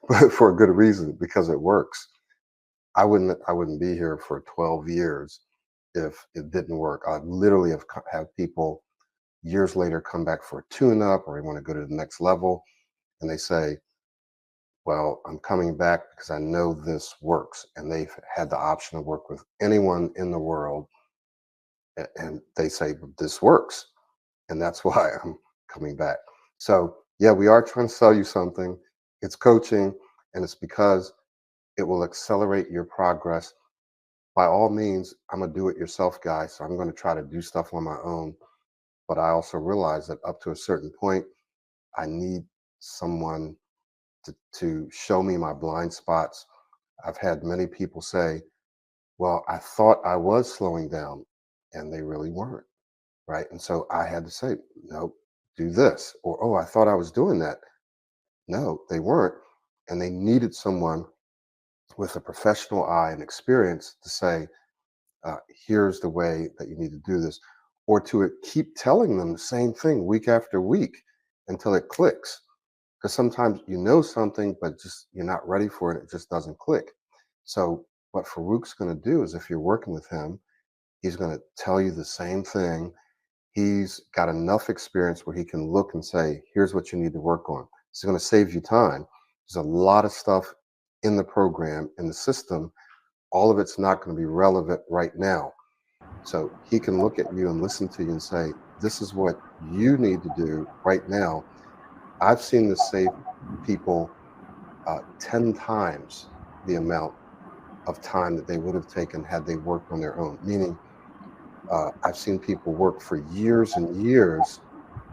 But for a good reason, because it works. I wouldn't be here for 12 years if it didn't work. I literally have people years later come back for a tune up, or they want to go to the next level, and they say, well, I'm coming back because I know this works. And they've had the option to work with anyone in the world, and they say, "But this works." And that's why I'm coming back. So, yeah, we are trying to sell you something. It's coaching, and it's because it will accelerate your progress. By all means, I'm a do it yourself guy, so I'm going to try to do stuff on my own. But I also realize that up to a certain point, I need someone to show me my blind spots. I've had many people say, well, I thought I was slowing down, and they really weren't. Right. And so I had to say, no, do this. Or, oh, I thought I was doing that. No, they weren't. And they needed someone with a professional eye and experience to say, here's the way that you need to do this, or to keep telling them the same thing week after week until it clicks. Because sometimes you know something, but just you're not ready for it. It just doesn't click. So what Farrukh's going to do is, if you're working with him, he's going to tell you the same thing. He's got enough experience where he can look and say, here's what you need to work on. It's going to save you time. There's a lot of stuff in the program, in the system. All of it's not going to be relevant right now. So he can look at you and listen to you and say, this is what you need to do right now. I've seen this save people 10 times the amount of time that they would have taken had they worked on their own. Meaning, I've seen people work for years and years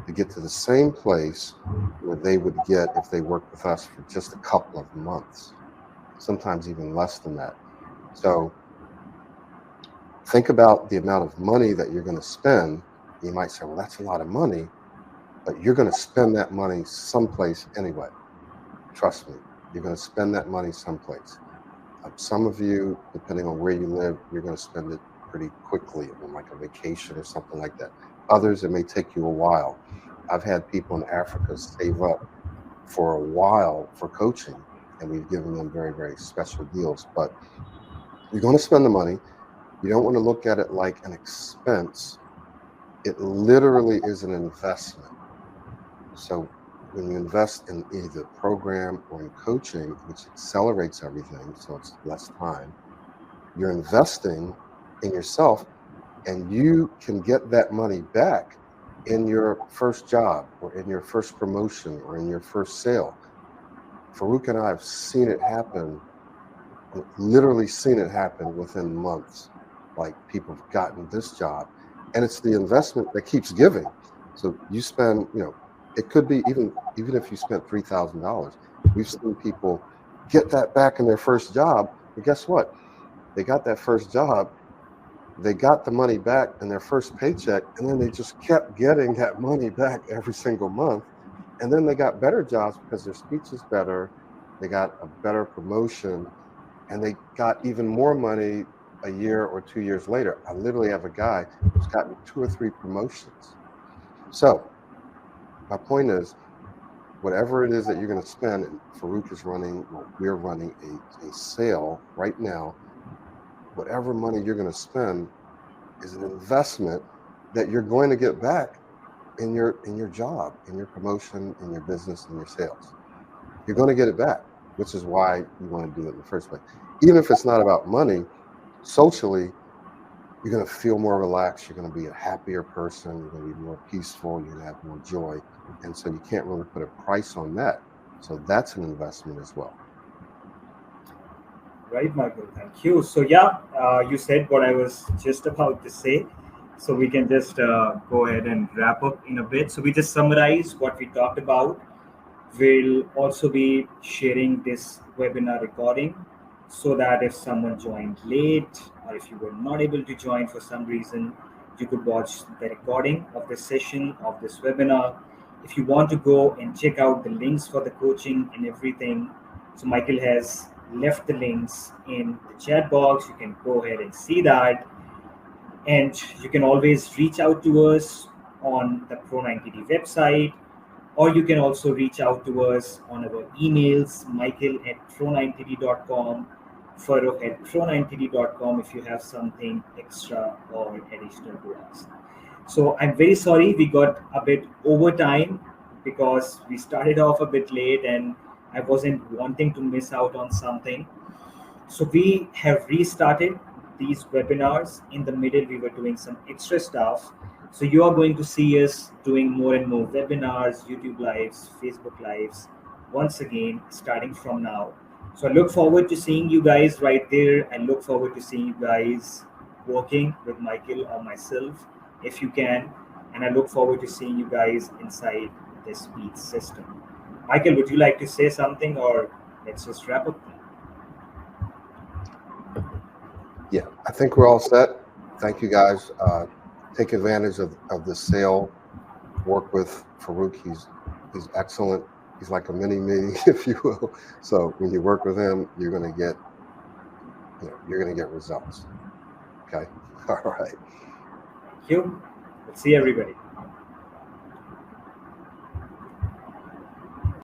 to get to the same place where they would get if they worked with us for just a couple of months, sometimes even less than that. So think about the amount of money that you're going to spend. You might say, well, that's a lot of money, but you're going to spend that money someplace anyway. Trust me, you're going to spend that money someplace. Some of you, depending on where you live, you're going to spend it pretty quickly on like a vacation or something like that. Others, it may take you a while. I've had people in Africa save up for a while for coaching, and we've given them very, very special deals. But you're going to spend the money. You don't want to look at it like an expense. It literally is an investment. So when you invest in either program or in coaching, which accelerates everything, so it's less time, you're investing in yourself, and you can get that money back in your first job or in your first promotion or in your first sale. Farrukh and I have seen it happen, literally seen it happen within months. Like, people have gotten this job, and it's the investment that keeps giving. So you spend, It could be even if you spent $3,000. We've seen people get that back in their first job, and guess what? They got that first job, they got the money back in their first paycheck, and then they just kept getting that money back every single month. And then they got better jobs because their speech is better, they got a better promotion, and they got even more money a year or 2 years later. I literally have a guy who's gotten 2 or 3 promotions. So my point is, whatever it is that you're going to spend, and Farrukh is running, well, we're running a sale right now. Whatever money you're going to spend is an investment that you're going to get back in your job, in your promotion, in your business, in your sales. You're going to get it back, which is why you want to do it in the first place. Even if it's not about money, socially, you're going to feel more relaxed. You're going to be a happier person. You're going to be more peaceful. You're going to have more joy. And so you can't really put a price on that. So that's an investment as well. Right, Michael. Thank you. So yeah, you said what I was just about to say. So we can just go ahead and wrap up in a bit. So we just summarize what we talked about. We'll also be sharing this webinar recording so that if someone joined late or if you were not able to join for some reason, you could watch the recording of this session, of this webinar. If you want to go and check out the links for the coaching and everything, so Michael has left the links in the chat box. You can go ahead and see that. And you can always reach out to us on the Pro90d website, or you can also reach out to us on our emails, michael@pro90d.com, farrukh@pro90d.com, if you have something extra or additional to us. So I'm very sorry we got a bit over time because we started off a bit late and I wasn't wanting to miss out on something. So we have restarted these webinars. In the middle, we were doing some extra stuff. So you are going to see us doing more and more webinars, YouTube lives, Facebook lives, once again, starting from now. So I look forward to seeing you guys right there. I look forward to seeing you guys working with Michael or myself, if you can. And I look forward to seeing you guys inside this speech system. Michael, would you like to say something, or let's just wrap up? Yeah, I think we're all set. Thank you, guys. Take advantage of the sale. Work with Farrukh. He's excellent. He's like a mini me, if you will. So when you work with him, you're going to get results. Okay. All right. Thank you. Let's see everybody.